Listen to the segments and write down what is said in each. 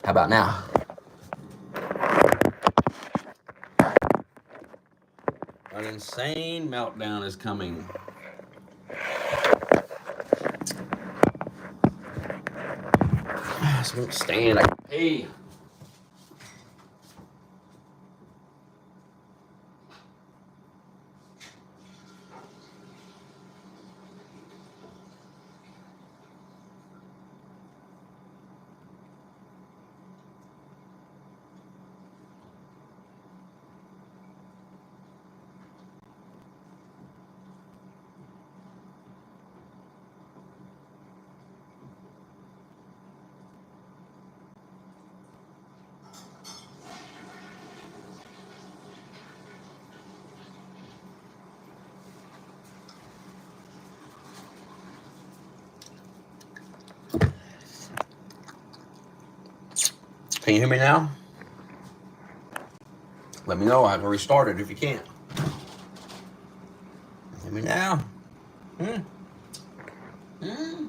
How about now? An insane meltdown is coming. I just won't stand. I can pee. Can you hear me now? Let me know. I can restart it if you can't. Hear me now? Hmm. Hmm.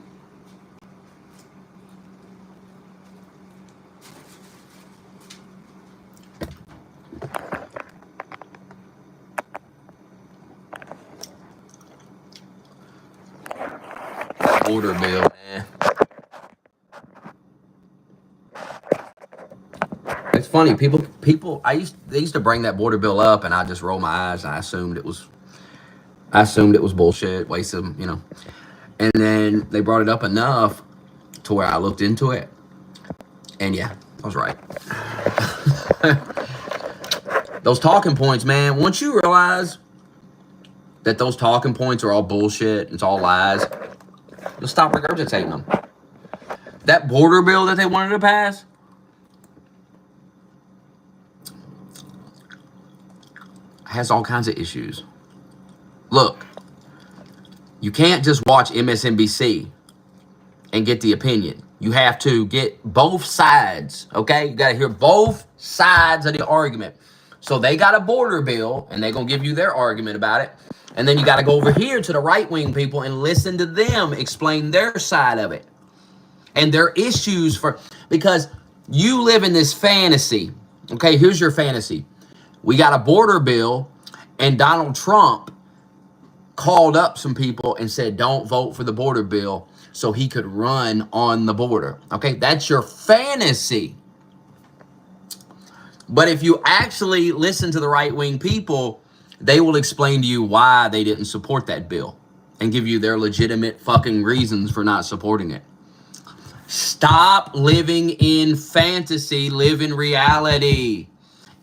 Border bill, man. It's funny. People. They used to bring that border bill up, and I just roll my eyes, and I assumed it was bullshit, waste of, And then they brought it up enough to where I looked into it, and yeah, I was right. Those talking points, man. Once you realize that those talking points are all bullshit, it's all lies, you'll stop regurgitating them. That border bill that they wanted to pass has all kinds of issues. Look, you can't just watch MSNBC and get the opinion. You have to get both sides, okay? You got to hear both sides of the argument. So they got a border bill, and they're going to give you their argument about it. And then you got to go over here to the right-wing people and listen to them explain their side of it and their issues because you live in this fantasy. Okay, here's your fantasy. We got a border bill, and Donald Trump called up some people and said, don't vote for the border bill so he could run on the border. Okay, that's your fantasy. But if you actually listen to the right-wing people, they will explain to you why they didn't support that bill and give you their legitimate fucking reasons for not supporting it. Stop living in fantasy, live in reality.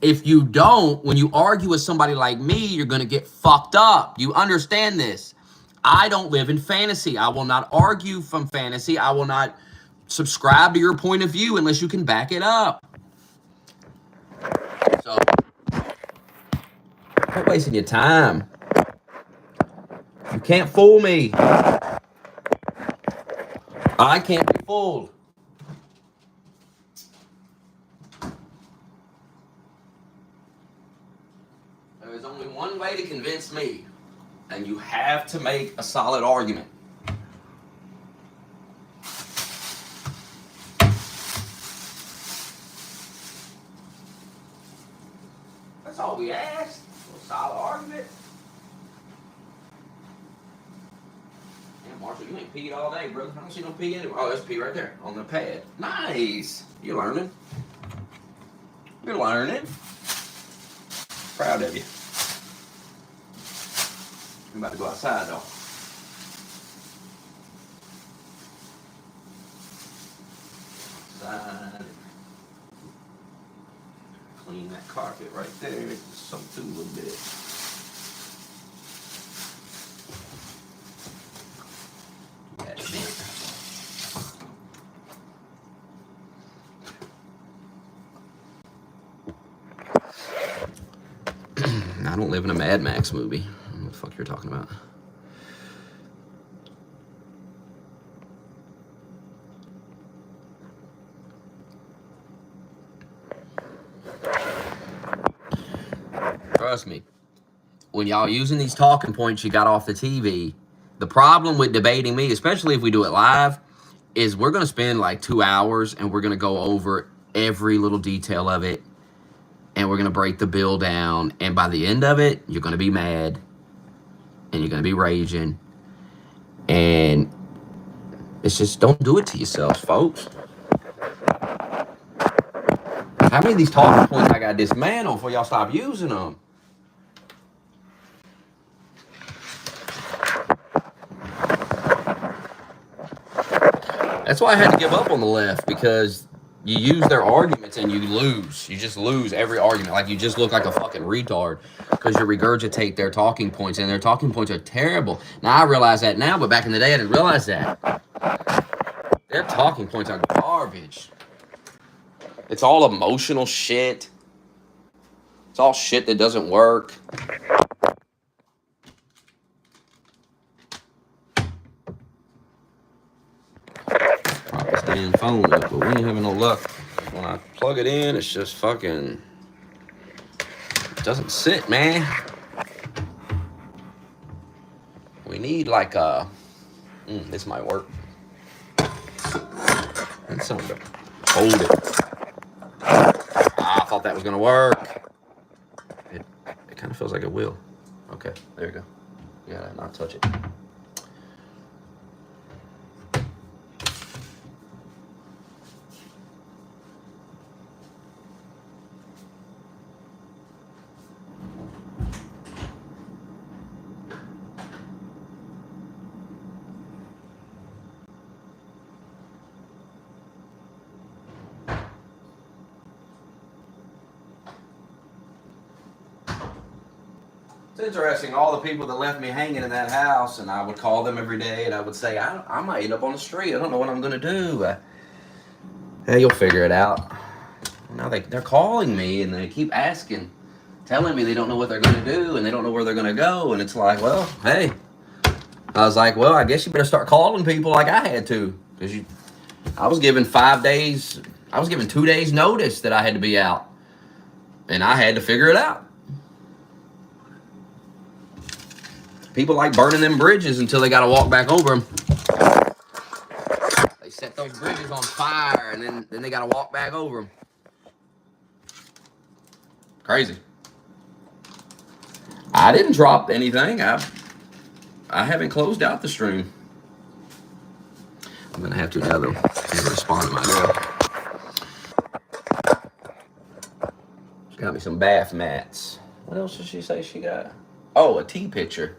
If you don't, when you argue with somebody like me, you're going to get fucked up. You understand this? I don't live in fantasy. I will not argue from fantasy. I will not subscribe to your point of view unless you can back it up. So, quit wasting your time. You can't fool me. I can't be fooled. There is only one way to convince me, and you have to make a solid argument. That's all we ask. A solid argument. Damn, Marshall, you ain't peed all day, brother. I don't see no pee anywhere. Oh, there's pee right there on the pad. Nice. You're learning. You're learning. Proud of you. I'm about to go outside, though. Outside. Clean that carpet right there. Just soak through a little bit. I don't live in a Mad Max movie. I don't know what the fuck you're talking about. Trust me, when y'all using these talking points you got off the TV, the problem with debating me, especially if we do it live, is we're going to spend like 2 hours and we're going to go over every little detail of it, and we're going to break the bill down. And by the end of it, you're going to be mad, and you're going to be raging. And it's just, don't do it to yourselves, folks. How many of these talking points I got to dismantle before y'all stop using them? That's why I had to give up on the left, because you use their arguments and you lose. You just lose every argument. Like, you just look like a fucking retard because you regurgitate their talking points, and their talking points are terrible. Now, I realize that now, but back in the day, I didn't realize that. Their talking points are garbage. It's all emotional shit. It's all shit that doesn't work. Damn phone up, but we ain't having no luck. When I plug it in, it's just fucking, it doesn't sit, man. We need like a, this might work. That's something to hold it. I thought that was gonna work. It kind of feels like it will. Okay, there you go. You gotta not touch it. It's interesting, all the people that left me hanging in that house, and I would call them every day, and I would say, I might end up on the street. I don't know what I'm going to do. Hey, you'll figure it out. Now they're calling me, and they keep asking, telling me they don't know what they're going to do, and they don't know where they're going to go, and it's like, well, hey. I was like, well, I guess you better start calling people like I had to, because I was given 5 days, I was given 2 days notice that I had to be out, and I had to figure it out. People like burning them bridges until they got to walk back over them. They set those bridges on fire, and then they got to walk back over them. Crazy. I didn't drop anything. I haven't closed out the stream. I'm going to have to now, though. Respond to my girl. She got me some bath mats. What else did she say she got? Oh, a tea pitcher.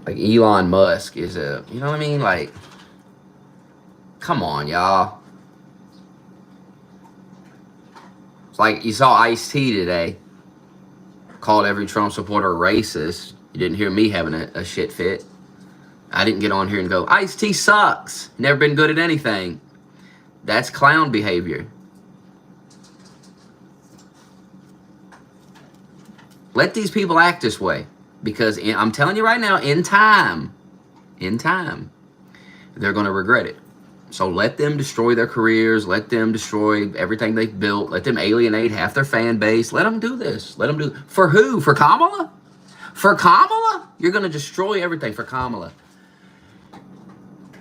Like Elon Musk is a, you know what I mean? Like, come on, y'all. It's like you saw Ice-T today. Called every Trump supporter racist. You didn't hear me having a shit fit. I didn't get on here and go, Ice-T sucks. Never been good at anything. That's clown behavior. Let these people act this way. Because I'm telling you right now, in time, they're going to regret it. So let them destroy their careers. Let them destroy everything they've built. Let them alienate half their fan base. Let them do this. Let them do. For who? For Kamala? For Kamala? You're going to destroy everything for Kamala.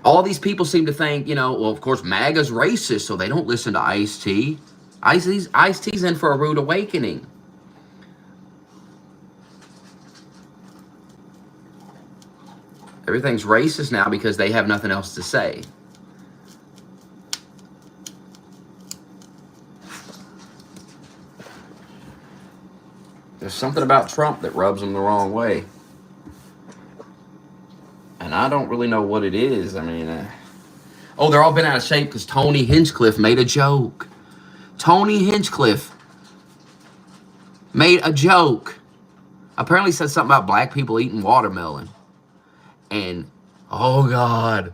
All these people seem to think, you know, well, of course, MAGA's racist, so they don't listen to Ice-T. Ice-T's in for a rude awakening. Everything's racist now because they have nothing else to say. There's something about Trump that rubs them the wrong way. And I don't really know what it is. I mean, oh, they're all bent out of shape because Tony Hinchcliffe made a joke. Tony Hinchcliffe made a joke. Apparently said something about black people eating watermelon. And, oh God,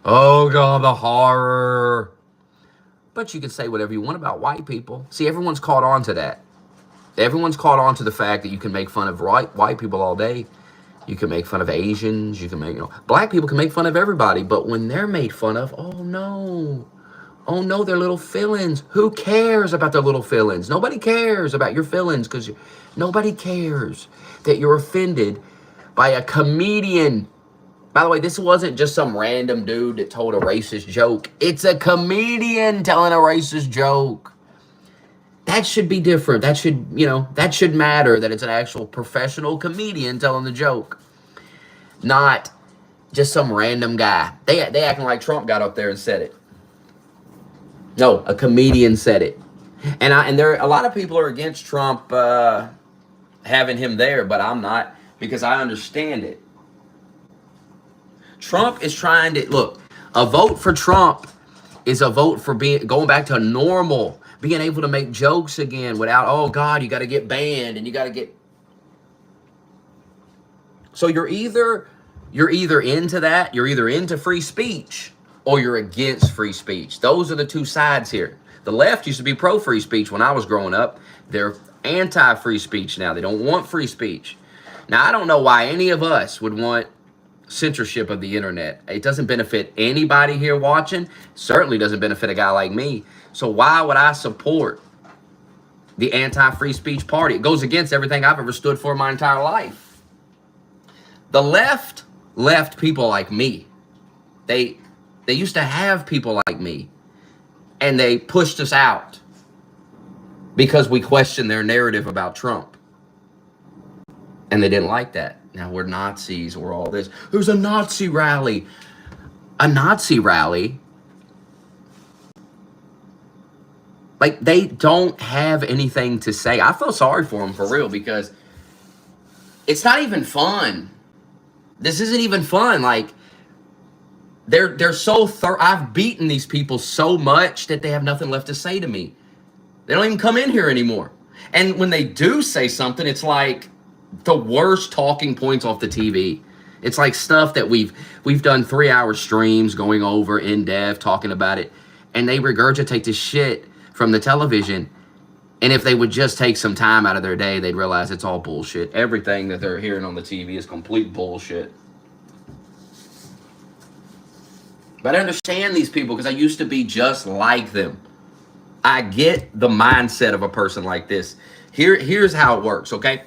the horror. But you can say whatever you want about white people. See, everyone's caught on to that. Everyone's caught on to the fact that you can make fun of white people all day. You can make fun of Asians. You can make, black people can make fun of everybody. But when they're made fun of, oh no, Oh no, they're little feelings. Who cares about their little feelings? Nobody cares about your feelings because nobody cares that you're offended by a comedian. By the way, this wasn't just some random dude that told a racist joke. It's a comedian telling a racist joke. That should be different. That should, that should matter, that it's an actual professional comedian telling the joke, not just some random guy. They acting like Trump got up there and said it. No, a comedian said it. And there a lot of people are against Trump having him there, but I'm not, because I understand it. Trump is trying to look. A vote for Trump is a vote for going back to normal, being able to make jokes again without, oh God, you got to get banned and you got to get. So you're either into that, you're either into free speech or you're against free speech. Those are the two sides here. The left used to be pro free speech when I was growing up. They're anti free speech now. They don't want free speech. Now I don't know why any of us would want censorship of the internet. It doesn't benefit anybody here watching. Certainly doesn't benefit a guy like me. So why would I support the anti-free speech party? It goes against everything I've ever stood for in my entire life. The left people like me. They used to have people like me, and they pushed us out because we questioned their narrative about Trump. And they didn't like that. Now we're Nazis or all this. There's a Nazi rally. A Nazi rally? Like, they don't have anything to say. I feel sorry for them, for real, because it's not even fun. This isn't even fun. Like, they're so I've beaten these people so much that they have nothing left to say to me. They don't even come in here anymore. And when they do say something, it's like the worst talking points off the TV. It's like stuff that we've done 3-hour streams going over in depth, talking about it, and they regurgitate this shit from the television. And if they would just take some time out of their day, they'd realize it's all bullshit. Everything that they're hearing on the TV is complete bullshit. But I understand these people because I used to be just like them. I get the mindset of a person like this. Here's how it works, okay?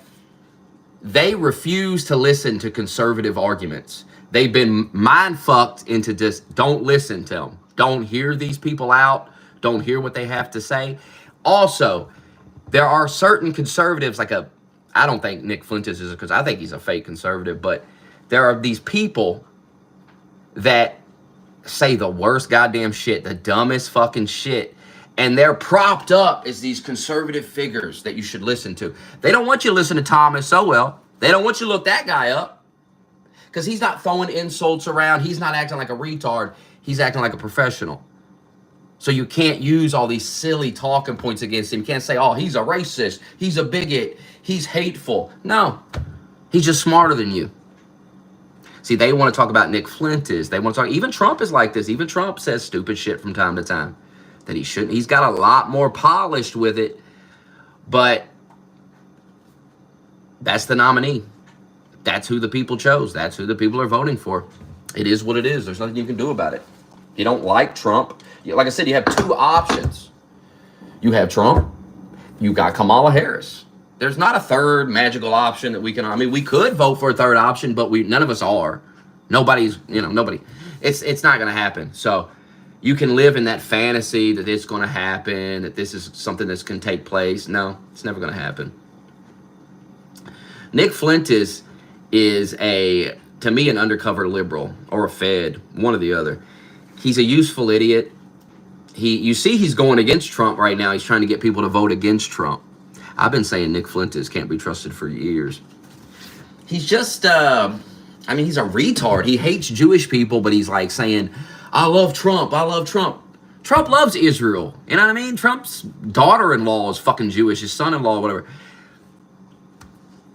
They refuse to listen to conservative arguments. They've been mind-fucked into just don't listen to them. Don't hear these people out. Don't hear what they have to say. Also, there are certain conservatives, I don't think Nick Fuentes is, because I think he's a fake conservative, but there are these people that say the worst goddamn shit, the dumbest fucking shit, and they're propped up as these conservative figures that you should listen to. They don't want you to listen to Thomas Sowell. They don't want you to look that guy up, because he's not throwing insults around. He's not acting like a retard. He's acting like a professional. So you can't use all these silly talking points against him. You can't say, oh, he's a racist, he's a bigot, he's hateful. No, he's just smarter than you. See, they want to talk about Nick Fuentes. They want to talk, even Trump is like this. Even Trump says stupid shit from time to time that he shouldn't. He's got a lot more polished with it, but that's the nominee. That's who the people chose. That's who the people are voting for. It is what it is. There's nothing you can do about it. If you don't like Trump, like I said, you have two options. You have Trump. You got Kamala Harris. There's not a third magical option that we can. I mean, we could vote for a third option, but none of us are. Nobody's. Nobody. It's not going to happen. So you can live in that fantasy that it's going to happen, that this is something that can take place. No, it's never going to happen. Nick Fuentes is to me, an undercover liberal or a Fed, one or the other. He's a useful idiot. You see he's going against Trump right now. He's trying to get people to vote against Trump. I've been saying Nick Fuentes can't be trusted for years. He's just, he's a retard. He hates Jewish people, but he's like saying, I love Trump. I love Trump. Trump loves Israel. You know what I mean? Trump's daughter-in-law is fucking Jewish. His son-in-law, whatever.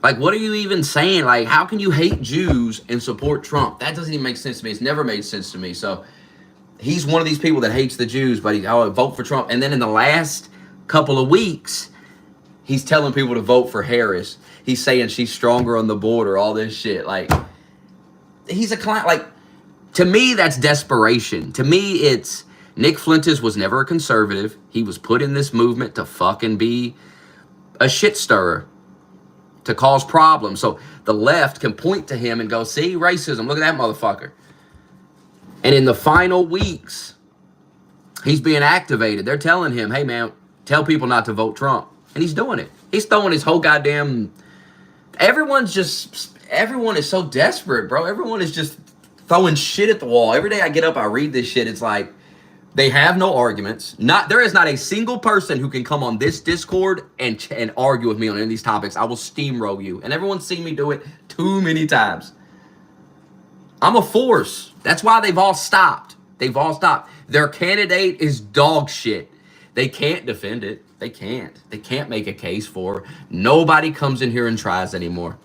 Like, what are you even saying? Like, how can you hate Jews and support Trump? That doesn't even make sense to me. It's never made sense to me. So he's one of these people that hates the Jews, but I vote for Trump. And then in the last couple of weeks, he's telling people to vote for Harris. He's saying she's stronger on the border, all this shit. Like, he's a client. Like, to me, that's desperation. To me, it's Nick Fuentes was never a conservative. He was put in this movement to fucking be a shit stirrer, to cause problems. So the left can point to him and go, see, racism, look at that motherfucker. And in the final weeks, he's being activated. They're telling him, hey, man, tell people not to vote Trump. And he's doing it. He's throwing his whole goddamn... Everyone is so desperate, bro. Everyone is just throwing shit at the wall. Every day I get up, I read this shit. It's like, they have no arguments. There is not a single person who can come on this Discord and argue with me on any of these topics. I will steamroll you. And everyone's seen me do it too many times. I'm a force. That's why they've all stopped. They've all stopped. Their candidate is dog shit. They can't defend it. They can't. They can't make a case for it. Nobody comes in here and tries anymore.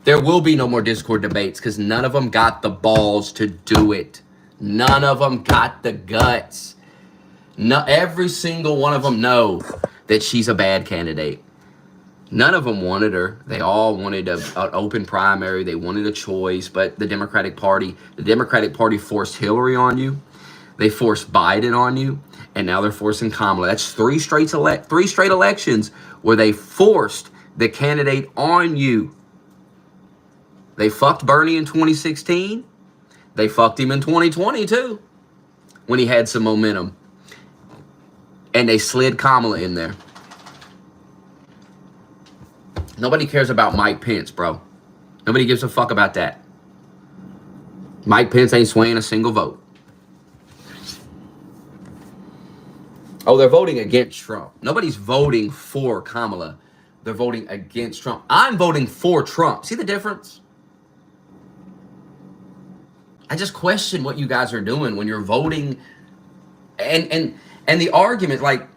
There will be no more Discord debates because none of them got the balls to do it. None of them got the guts. No, every single one of them know that she's a bad candidate. None of them wanted her. They all wanted an open primary. They wanted a choice. But the Democratic Party forced Hillary on you. They forced Biden on you. And now they're forcing Kamala. That's three straight elections where they forced the candidate on you. They fucked Bernie in 2016. They fucked him in 2020 too, when he had some momentum. And they slid Kamala in there. Nobody cares about Mike Pence, bro. Nobody gives a fuck about that. Mike Pence ain't swaying a single vote. Oh, they're voting against Trump. Nobody's voting for Kamala. They're voting against Trump. I'm voting for Trump. See the difference? I just question what you guys are doing when you're voting. And the argument, like,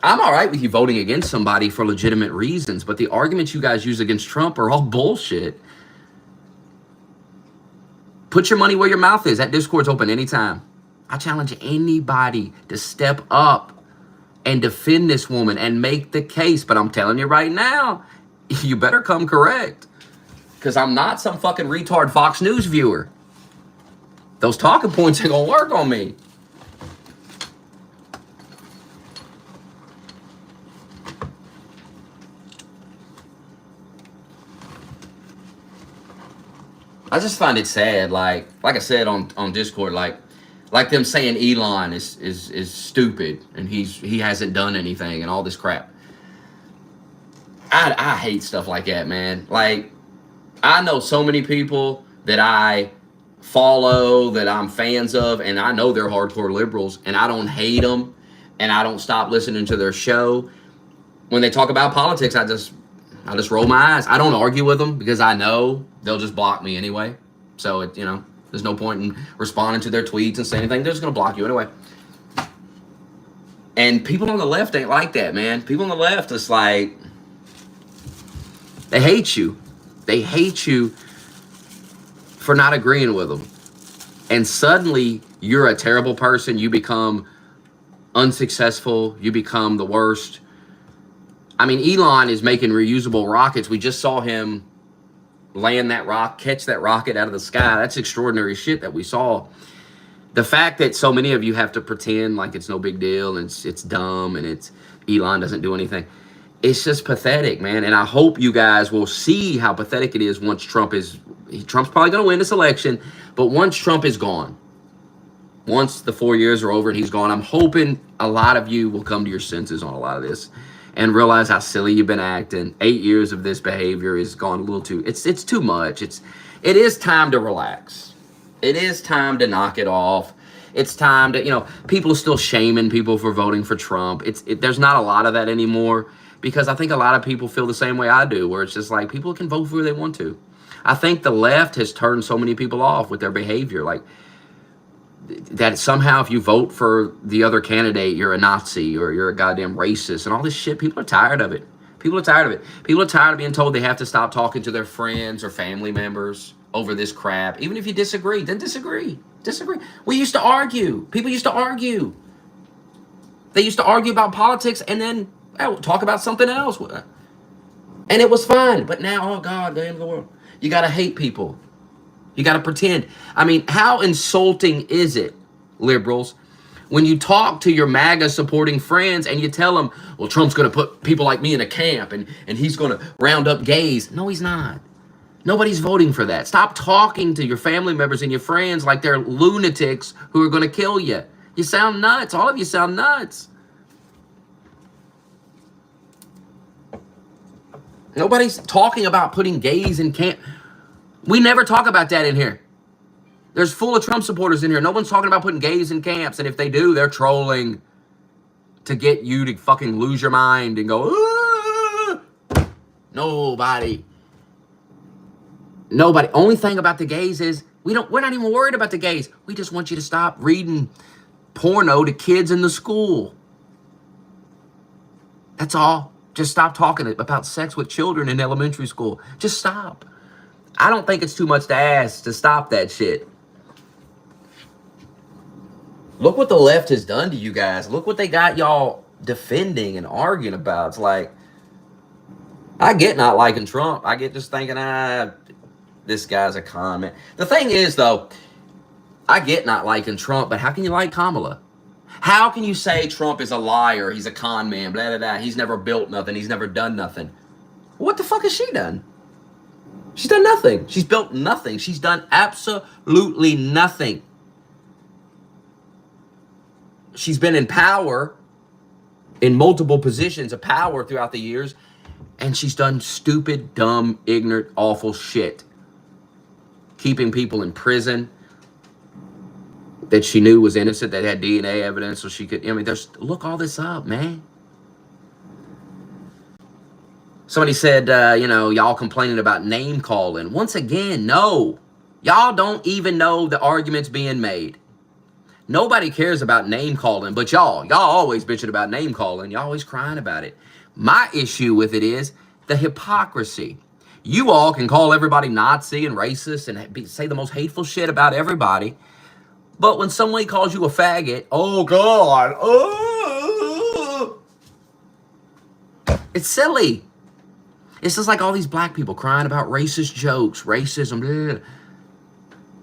I'm all right with you voting against somebody for legitimate reasons, but the arguments you guys use against Trump are all bullshit. Put your money where your mouth is. That Discord's open anytime. I challenge anybody to step up and defend this woman and make the case. But I'm telling you right now, you better come correct. Because I'm not some fucking retard Fox News viewer. Those talking points ain't gonna work on me. I just find it sad, like I said on Discord, like them saying Elon is stupid and he hasn't done anything and all this crap. I hate stuff like that, man. Like, I know so many people that I follow, that I'm fans of, and I know they're hardcore liberals, and I don't hate them, and I don't stop listening to their show. When they talk about politics, I just roll my eyes. I don't argue with them because I know they'll just block me anyway. So, there's no point in responding to their tweets and saying anything. They're just going to block you anyway. And people on the left ain't like that, man. People on the left, it's like, they hate you. They hate you for not agreeing with them. And suddenly, you're a terrible person. You become unsuccessful. You become the worst. I mean, Elon is making reusable rockets. We just saw him catch that rocket out of the sky. That's extraordinary shit that we saw. The fact that so many of you have to pretend like it's no big deal and it's dumb and Elon doesn't do anything. It's just pathetic, man. And I hope you guys will see how pathetic it is once Trump's probably going to win this election, but once Trump is gone, once the 4 years are over and he's gone, I'm hoping a lot of you will come to your senses on a lot of this and realize how silly you've been acting. 8 years of this behavior has gone a little too, it's too much. It is time to relax. It is time to knock it off. It's time to, people are still shaming people for voting for Trump. There's not a lot of that anymore because I think a lot of people feel the same way I do, where it's just like people can vote for who they want to. I think the left has turned so many people off with their behavior. Like, that somehow if you vote for the other candidate, you're a Nazi or you're a goddamn racist and all this shit. People are tired of it. People are tired of it. People are tired of being told they have to stop talking to their friends or family members over this crap. Even if you disagree, then disagree. Disagree. We used to argue. People used to argue. They used to argue about politics and then talk about something else. And it was fine. But now, oh God, the end of the world. You got to hate people. You got to pretend. I mean, how insulting is it, liberals, When you talk to your MAGA supporting friends and you tell them, well, Trump's going to put people like me in a camp and he's going to round up gays. No, he's not. Nobody's voting for that. Stop talking to your family members and your friends like they're lunatics who are going to kill you. You sound nuts. All of you sound nuts. Nobody's talking about putting gays in camp. We never talk about that in here. There's full of Trump supporters in here. No one's talking about putting gays in camps. And if they do, they're trolling to get you to fucking lose your mind and go, ah! Nobody. Only thing about the gays is we're not even worried about the gays. We just want you to stop reading porno to kids in the school. That's all. Just stop talking about sex with children in elementary school. Just stop. I don't think it's too much to ask to stop that shit. Look what the left has done to you guys. Look what they got y'all defending and arguing about. It's like, I get not liking Trump. I get just thinking, this guy's a con man. The thing is, though, I get not liking Trump, but how can you like Kamala? How can you say Trump is a liar, he's a con man, blah, blah, blah, he's never built nothing, he's never done nothing? What the fuck has she done? She's done nothing. She's built nothing. She's done absolutely nothing. She's been in power, in multiple positions of power throughout the years, and she's done stupid, dumb, ignorant, awful shit. Keeping people in prison that she knew was innocent, that had DNA evidence, so she could, look all this up, man. Somebody said, y'all complaining about name calling. Once again, no. Y'all don't even know the arguments being made. Nobody cares about name calling, but y'all always bitching about name calling. Y'all always crying about it. My issue with it is the hypocrisy. You all can call everybody Nazi and racist and say the most hateful shit about everybody. But when somebody calls you a faggot, oh God, it's silly. It's just like all these black people crying about racist jokes, racism. Blah, blah.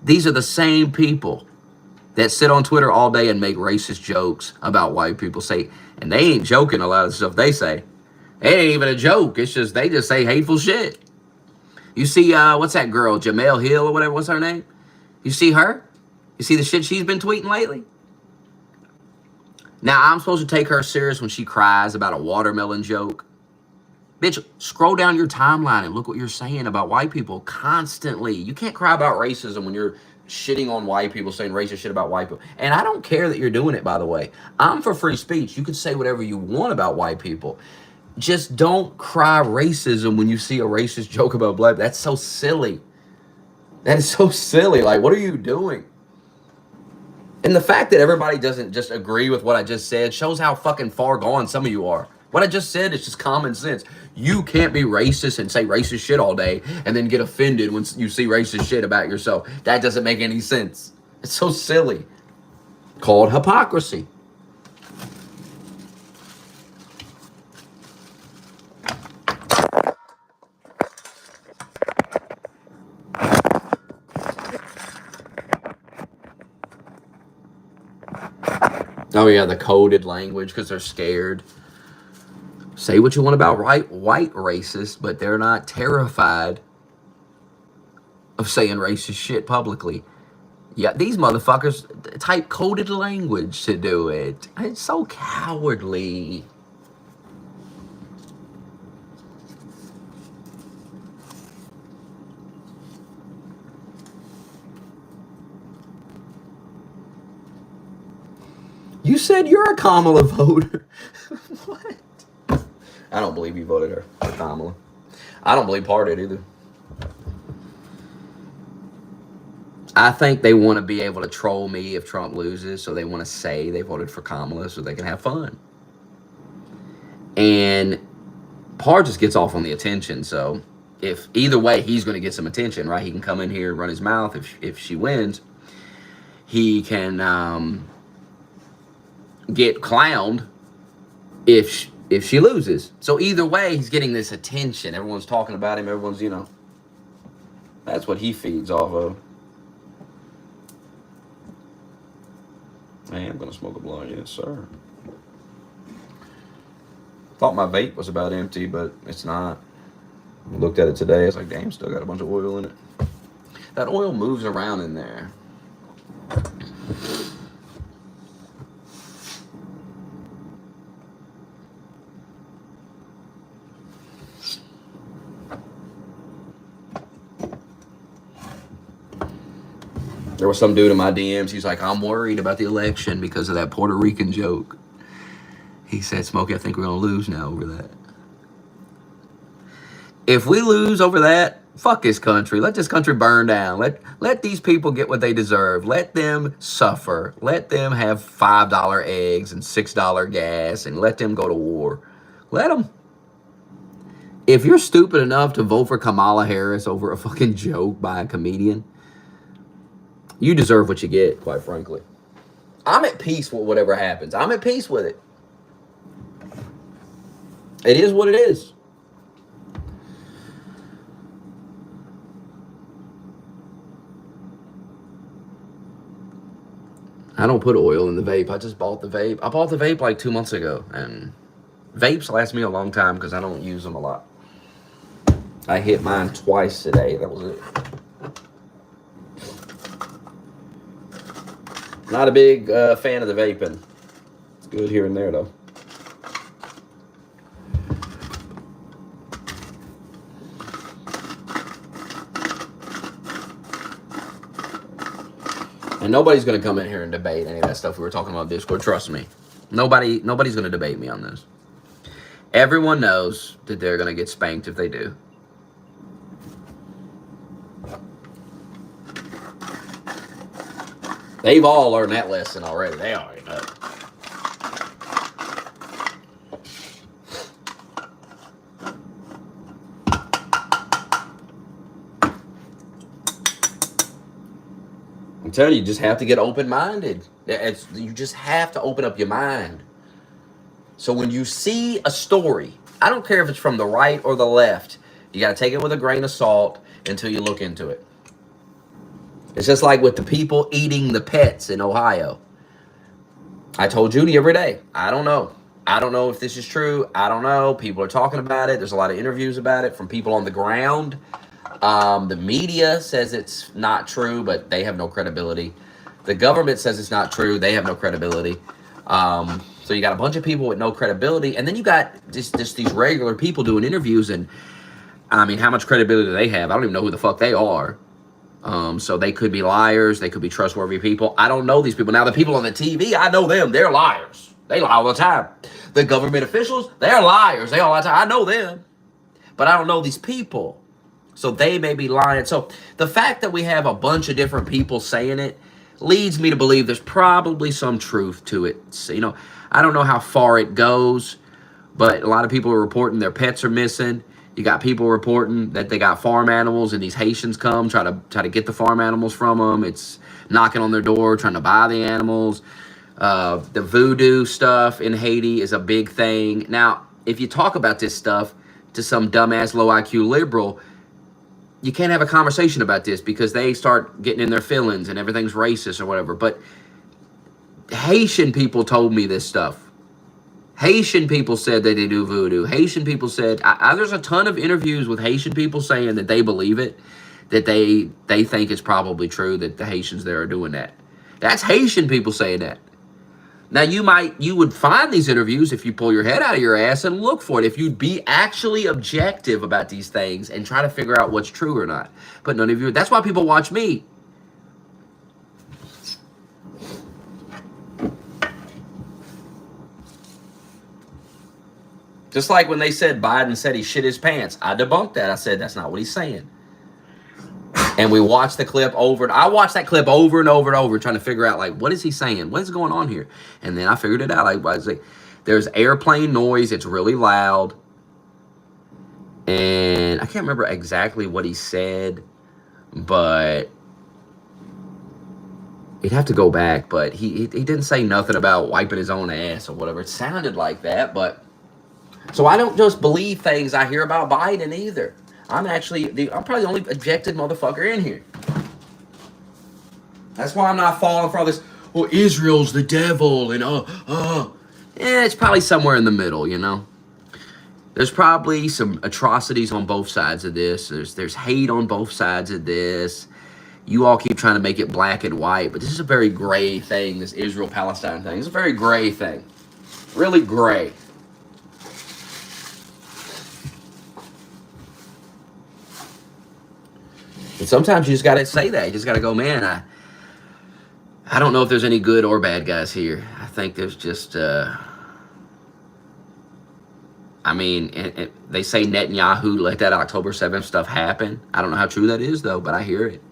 These are the same people that sit on Twitter all day and make racist jokes about white people. And they ain't joking a lot of the stuff they say. It ain't even a joke. It's just, they just say hateful shit. You see, what's that girl, Jamel Hill or whatever, what's her name? You see her? You see the shit she's been tweeting lately? Now, I'm supposed to take her serious when she cries about a watermelon joke. Bitch, scroll down your timeline and look what you're saying about white people constantly. You can't cry about racism when you're shitting on white people, saying racist shit about white people. And I don't care that you're doing it, by the way. I'm for free speech. You can say whatever you want about white people. Just don't cry racism when you see a racist joke about black people. That's so silly. That is so silly. Like, what are you doing? And the fact that everybody doesn't just agree with what I just said shows how fucking far gone some of you are. What I just said is just common sense. You can't be racist and say racist shit all day and then get offended when you see racist shit about yourself. That doesn't make any sense. It's so silly. Called hypocrisy. Oh yeah, the coded language because they're scared. Say what you want about white racists, but they're not terrified of saying racist shit publicly. Yeah, these motherfuckers type coded language to do it. It's so cowardly. You said you're a Kamala voter. What? I don't believe you voted her for Kamala. I don't believe part of it either. I think they want to be able to troll me if Trump loses, so they want to say they voted for Kamala so they can have fun. And Parr just gets off on the attention, so if either way, he's going to get some attention, right? He can come in here and run his mouth if she wins. He can get clowned if she loses. So either way, he's getting this attention. Everyone's talking about him. Everyone's, that's what he feeds off of. Man, am going to smoke a blunt. Yes, sir. Thought my vape was about empty, but it's not. I looked at it today. It's like, damn, still got a bunch of oil in it. That oil moves around in there. There was some dude in my DMs. He's like, I'm worried about the election because of that Puerto Rican joke. He said, Smokey, I think we're going to lose now over that. If we lose over that, fuck this country. Let this country burn down. Let these people get what they deserve. Let them suffer. Let them have $5 eggs and $6 gas and let them go to war. Let them. If you're stupid enough to vote for Kamala Harris over a fucking joke by a comedian, you deserve what you get, quite frankly. I'm at peace with whatever happens. I'm at peace with it. It is what it is. I don't put oil in the vape. I just bought the vape. I bought the vape like 2 months ago. And vapes last me a long time because I don't use them a lot. I hit mine twice today. That was it. Not a big fan of the vaping. It's good here and there, though. And nobody's going to come in here and debate any of that stuff we were talking about on Discord. Trust me. Nobody's going to debate me on this. Everyone knows that they're going to get spanked if they do. They've all learned that lesson already. They already know. I'm telling you, you just have to get open-minded. You just have to open up your mind. So when you see a story, I don't care if it's from the right or the left, you got to take it with a grain of salt until you look into it. It's just like with the people eating the pets in Ohio. I told Judy every day, I don't know. I don't know if this is true. I don't know. People are talking about it. There's a lot of interviews about it from people on the ground. The media says it's not true, but they have no credibility. The government says it's not true. They have no credibility. So you got a bunch of people with no credibility. And then you got just these regular people doing interviews. And I mean, how much credibility do they have? I don't even know who the fuck they are. So they could be liars. They could be trustworthy people. I don't know these people. Now, the people on the TV, I know them. They're liars. They lie all the time. The government officials, they're liars. They all the time. I know them. But I don't know these people. So they may be lying. So the fact that we have a bunch of different people saying it leads me to believe there's probably some truth to it. So, you know, I don't know how far it goes, but a lot of people are reporting their pets are missing. You got people reporting that they got farm animals, and these Haitians come try to get the farm animals from them. It's knocking on their door, trying to buy the animals. The voodoo stuff in Haiti is a big thing. Now, if you talk about this stuff to some dumbass low IQ liberal, you can't have a conversation about this because they start getting in their feelings and everything's racist or whatever. But Haitian people told me this stuff. Haitian people said that they do voodoo. Haitian people said, there's a ton of interviews with Haitian people saying that they believe it, that they think it's probably true that the Haitians there are doing that. That's Haitian people saying that. Now, you would find these interviews if you pull your head out of your ass and look for it, if you'd be actually objective about these things and try to figure out what's true or not. But none of you, that's why people watch me. Just like when they said Biden said he shit his pants. I debunked that. I said, that's not what he's saying. And we watched the clip over. And I watched that clip over and over and over trying to figure out, like, what is he saying? What is going on here? And then I figured it out. I was like, there's airplane noise. It's really loud. And I can't remember exactly what he said, but he'd have to go back. But he didn't say nothing about wiping his own ass or whatever. It sounded like that, but... So I don't just believe things I hear about Biden either. I'm probably the only objective motherfucker in here. That's why I'm not falling for all this. well, Israel's the devil, and it's probably somewhere in the middle, you know. There's probably some atrocities on both sides of this. There's hate on both sides of this. You all keep trying to make it black and white, but this is a very gray thing, this Israel-Palestine thing. It's a very gray thing. Really gray. And sometimes you just got to say that. You just got to go, man, I don't know if there's any good or bad guys here. I think there's just... I mean, they say Netanyahu let that October 7th stuff happen. I don't know how true that is, though, but I hear it.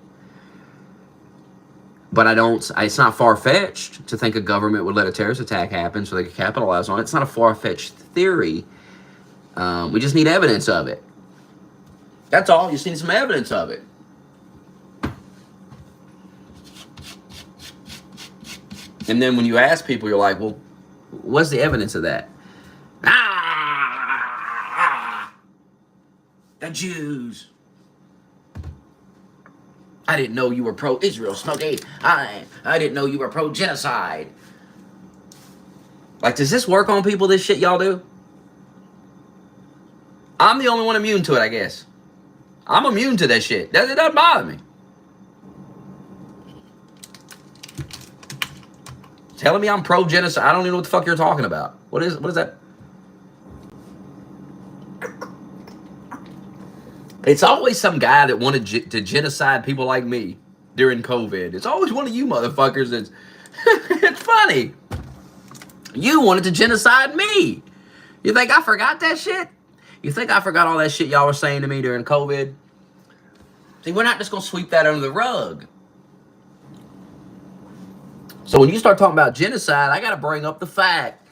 But it's not far-fetched to think a government would let a terrorist attack happen so they could capitalize on it. It's not a far-fetched theory. We just need evidence of it. That's all. You just need some evidence of it. And then when you ask people, you're like, well, what's the evidence of that? The Jews. I didn't know you were pro-Israel, Smokey. I didn't know you were pro-genocide. Like, does this work on people, this shit y'all do? I'm the only one immune to it, I guess. I'm immune to that shit. It doesn't bother me. Telling me I'm pro-genocide. I don't even know what the fuck you're talking about. What is that? It's always some guy that wanted to genocide people like me during COVID. It's always one of you motherfuckers that's... It's funny. You wanted to genocide me. You think I forgot that shit? You think I forgot all that shit y'all were saying to me during COVID? See, we're not just going to sweep that under the rug. So when you start talking about genocide, I got to bring up the fact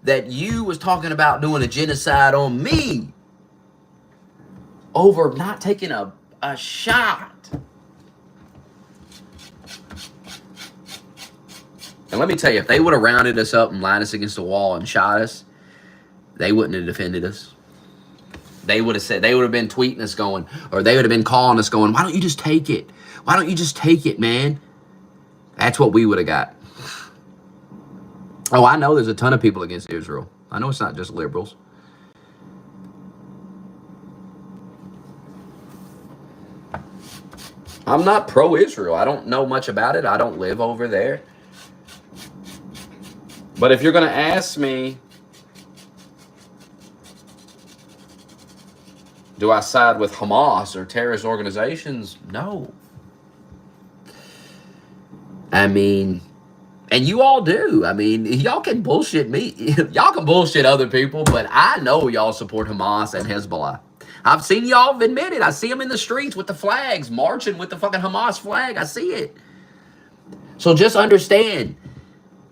that you was talking about doing a genocide on me over not taking a shot. And let me tell you, if they would have rounded us up and lined us against the wall and shot us, they wouldn't have defended us. They would have been tweeting us going, or they would have been calling us going, why don't you just take it? Why don't you just take it, man? That's what we would have got. Oh, I know there's a ton of people against Israel. I know it's not just liberals. I'm not pro-Israel. I don't know much about it. I don't live over there. But if you're going to ask me, do I side with Hamas or terrorist organizations? No. I mean, and you all do. I mean, y'all can bullshit me. Y'all can bullshit other people, but I know y'all support Hamas and Hezbollah. I've seen y'all admit it. I see them in the streets with the flags, marching with the fucking Hamas flag. I see it. So just understand,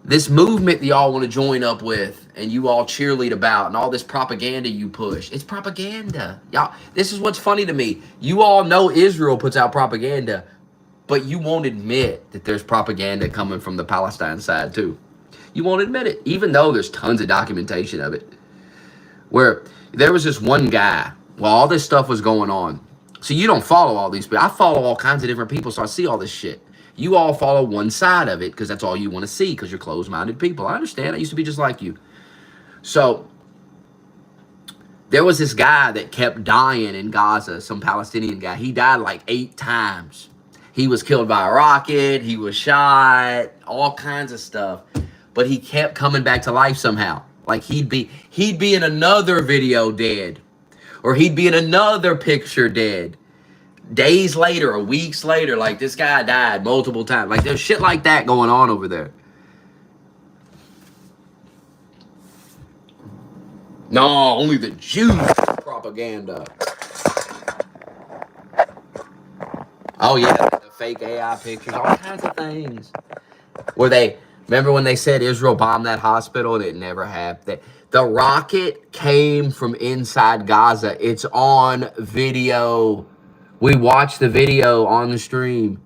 this movement that y'all want to join up with and you all cheerlead about and all this propaganda you push, it's propaganda. Y'all, this is what's funny to me. You all know Israel puts out propaganda, but you won't admit that there's propaganda coming from the Palestine side too. You won't admit it, even though there's tons of documentation of it. Where there was this one guy, while all this stuff was going on. So you don't follow all these people. I follow all kinds of different people, so I see all this shit. You all follow one side of it because that's all you want to see because you're closed-minded people. I understand. I used to be just like you. So there was this guy that kept dying in Gaza, some Palestinian guy. He died like 8 times. He was killed by a rocket. He was shot. All kinds of stuff. But he kept coming back to life somehow. Like he'd be in another video dead. Or he'd be in another picture dead. Days later or weeks later, like this guy died multiple times. Like there's shit like that going on over there. No, only the Jews propaganda. Oh yeah, the fake AI pictures, all kinds of things. Remember when they said Israel bombed that hospital and it never happened? The rocket came from inside Gaza. It's on video. We watched the video on the stream.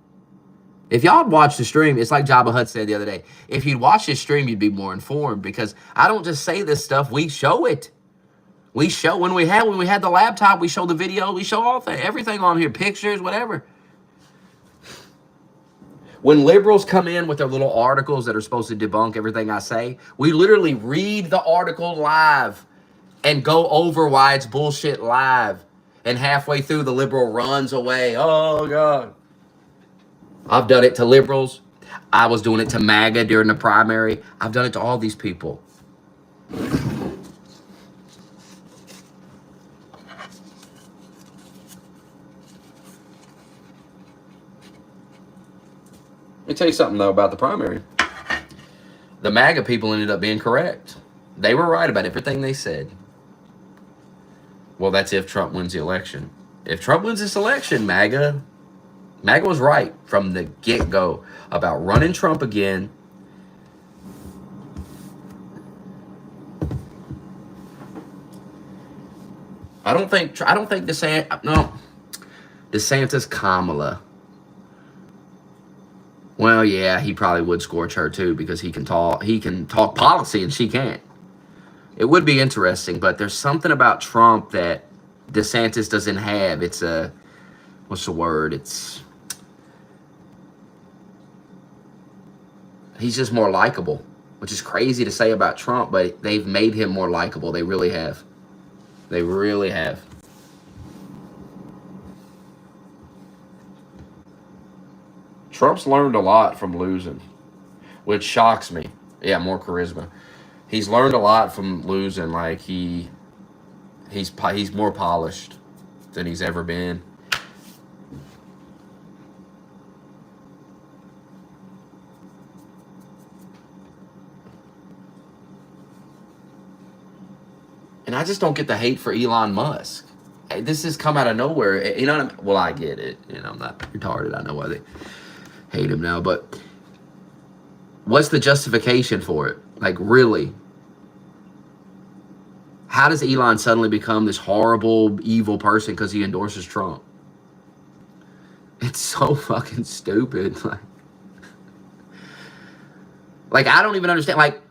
If y'all watched the stream, it's like Jabba Hutt said the other day. If you'd watch this stream, you'd be more informed because I don't just say this stuff. We show it. We show when we had the laptop, we show the video, we show everything on here, pictures, whatever. When liberals come in with their little articles that are supposed to debunk everything I say, we literally read the article live and go over why it's bullshit live. And halfway through, the liberal runs away. Oh, God. I've done it to liberals. I was doing it to MAGA during the primary. I've done it to all these people. Let me tell you something, though, about the primary. The MAGA people ended up being correct. They were right about everything they said. Well, that's if Trump wins the election. If Trump wins this election, MAGA was right from the get-go about running Trump again. I don't think DeSantis Kamala. Well, yeah, he probably would scorch her too because he can talk policy and she can't. It would be interesting, but there's something about Trump that DeSantis doesn't have. It's what's the word? He's just more likable, which is crazy to say about Trump, but they've made him more likable. They really have. They really have. Trump's learned a lot from losing, which shocks me. Yeah, more charisma. He's learned a lot from losing. Like he's more polished than he's ever been. And I just don't get the hate for Elon Musk. This has come out of nowhere. You know what I mean? Well, I get it. You know, I'm not retarded. I know why they hate him now. But what's the justification for it? Like, really? How does Elon suddenly become this horrible, evil person because he endorses Trump? It's so fucking stupid. Like I don't even understand. Like,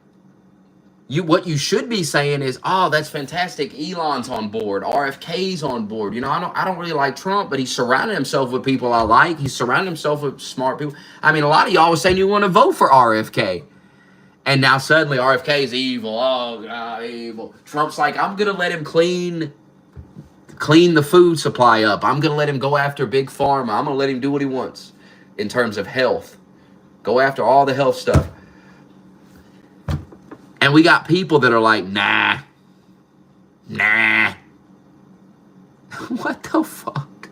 what you should be saying is, oh, that's fantastic. Elon's on board. RFK's on board. You know, I don't really like Trump, but he's surrounding himself with people I like. He's surrounding himself with smart people. I mean, a lot of y'all was saying you want to vote for RFK. And now suddenly RFK is evil. Oh, God, evil. Trump's like, I'm going to let him clean the food supply up. I'm going to let him go after Big Pharma. I'm going to let him do what he wants in terms of health. Go after all the health stuff. And we got people that are like, nah. What the fuck?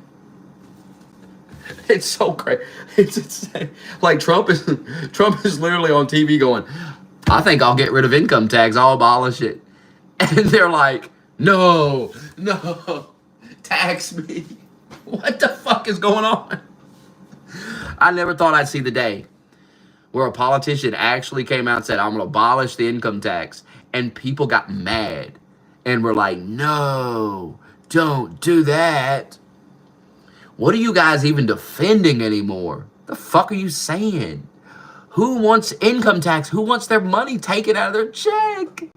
It's so crazy. It's insane. Like Trump is literally on TV going, I think I'll get rid of income tax. I'll abolish it. And they're like, no, tax me. What the fuck is going on? I never thought I'd see the day where a politician actually came out and said, I'm going to abolish the income tax. And people got mad and were like, no, don't do that. What are you guys even defending anymore? The fuck are you saying? Who wants income tax? Who wants their money taken out of their check?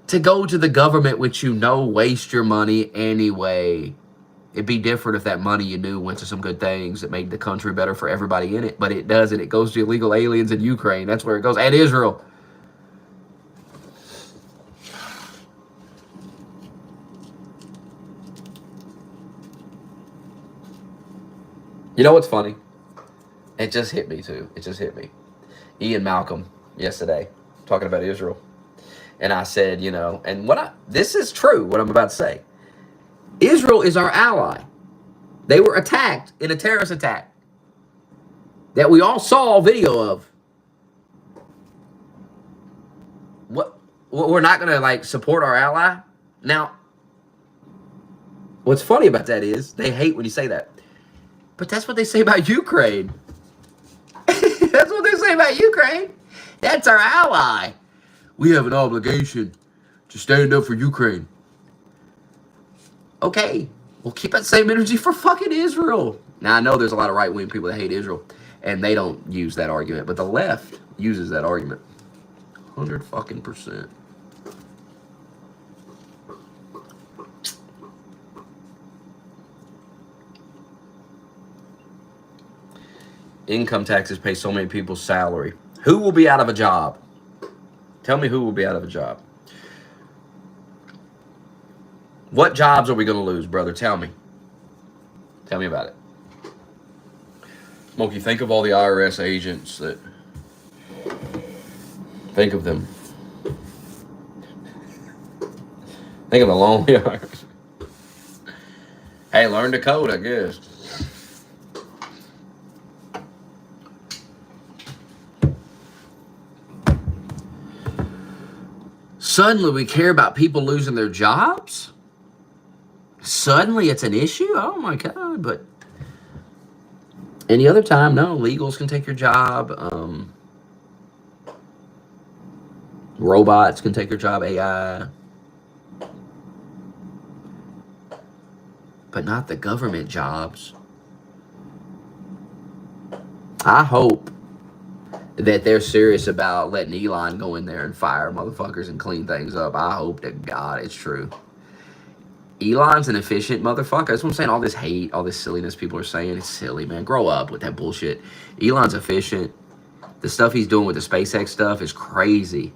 To go to the government, which you know waste your money anyway. It'd be different if that money you knew went to some good things that made the country better for everybody in it. But it doesn't. It goes to illegal aliens in Ukraine. That's where it goes. And Israel. You know what's funny? It just hit me, too. It just hit me. Ian Malcolm yesterday talking about Israel. And I said, you know, and this is true, what I'm about to say. Israel is our ally. They were attacked in a terrorist attack that we all saw a video of. What we're not going to like support our ally? Now, what's funny about that is they hate when you say that. But that's what they say about Ukraine. That's what they say about Ukraine. That's our ally. We have an obligation to stand up for Ukraine. Okay, well, keep that same energy for fucking Israel. Now, I know there's a lot of right-wing people that hate Israel, and they don't use that argument, but the left uses that argument. 100%. income taxes pay so many people's salary. Who will be out of a job? Tell me who will be out of a job. What jobs are we going to lose, brother? Tell me. Tell me about it. Smokey, think of all the IRS agents that... Think of them. Think of the lonely IRS. Hey, learn to code, I guess. Suddenly we care about people losing their jobs? Suddenly it's an issue? Oh my God, but any other time, no, legals can take your job. Robots can take your job, AI. But not the government jobs. I hope that they're serious about letting Elon go in there and fire motherfuckers and clean things up. I hope to God it's true. Elon's an efficient motherfucker. That's what I'm saying. All this hate, all this silliness people are saying, it's silly, man. Grow up with that bullshit. Elon's efficient. The stuff he's doing with the SpaceX stuff is crazy.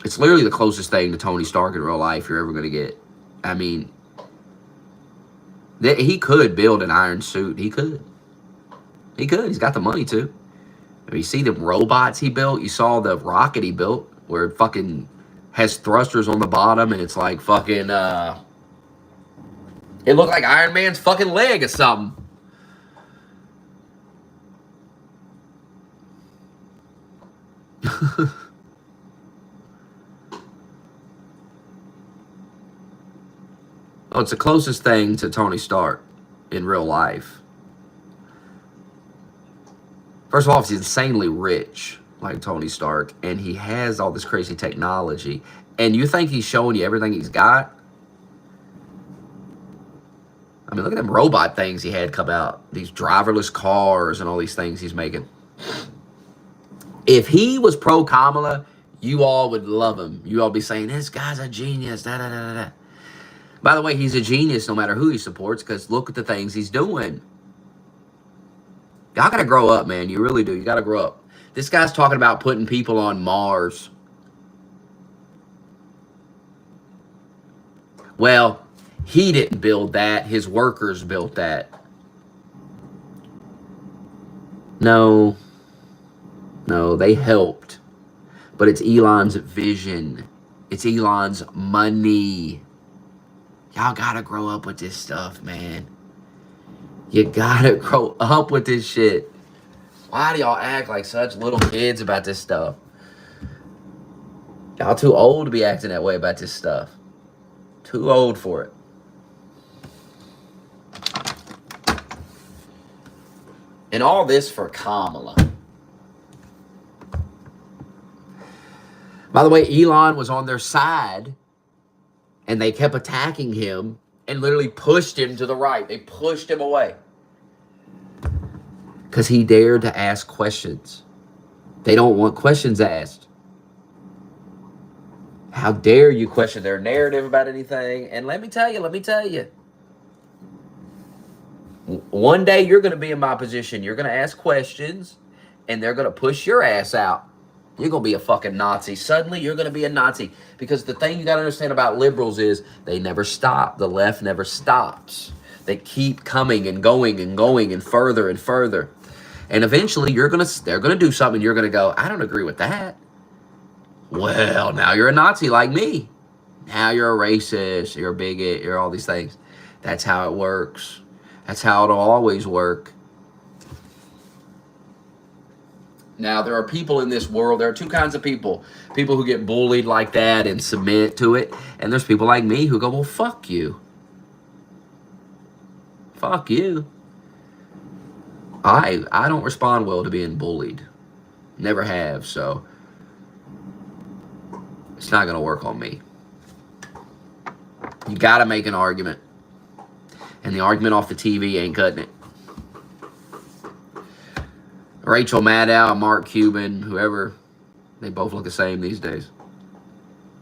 It's literally the closest thing to Tony Stark in real life you're ever going to get. I mean, he could build an iron suit. He could. He could. He's got the money to. I mean, you see the robots he built? You saw the rocket he built where it fucking has thrusters on the bottom and it's like fucking, it looked like Iron Man's fucking leg or something. Oh, it's the closest thing to Tony Stark in real life. First of all, he's insanely rich, like Tony Stark, and he has all this crazy technology. And you think he's showing you everything he's got? I mean, look at them robot things he had come out. These driverless cars and all these things he's making. If he was pro-Kamala, you all would love him. You all be saying, this guy's a genius, da-da-da-da-da. By the way, he's a genius no matter who he supports because look at the things he's doing. Y'all got to grow up, man. You really do. You got to grow up. This guy's talking about putting people on Mars. Well, he didn't build that. His workers built that. No, they helped. But it's Elon's vision. It's Elon's money. Y'all gotta grow up with this stuff, man. You gotta grow up with this shit. Why do y'all act like such little kids about this stuff? Y'all too old to be acting that way about this stuff. Too old for it. And all this for Kamala. By the way, Elon was on their side. And they kept attacking him and literally pushed him to the right. They pushed him away. Because he dared to ask questions. They don't want questions asked. How dare you question their narrative about anything? And let me tell you. One day you're going to be in my position. You're going to ask questions and they're going to push your ass out. You're going to be a fucking Nazi. Suddenly, you're going to be a Nazi. Because the thing you got to understand about liberals is they never stop. The left never stops. They keep coming and going and further and further. And eventually, they're going to do something and you're going to go, I don't agree with that. Well, now you're a Nazi like me. Now you're a racist. You're a bigot. You're all these things. That's how it works. That's how it'll always work. Now, there are people in this world, there are two kinds of people. People who get bullied like that and submit to it. And there's people like me who go, well, fuck you. Fuck you. I don't respond well to being bullied. Never have, so it's not going to work on me. You got to make an argument. And the argument off the TV ain't cutting it. Rachel Maddow, Mark Cuban, whoever, they both look the same these days.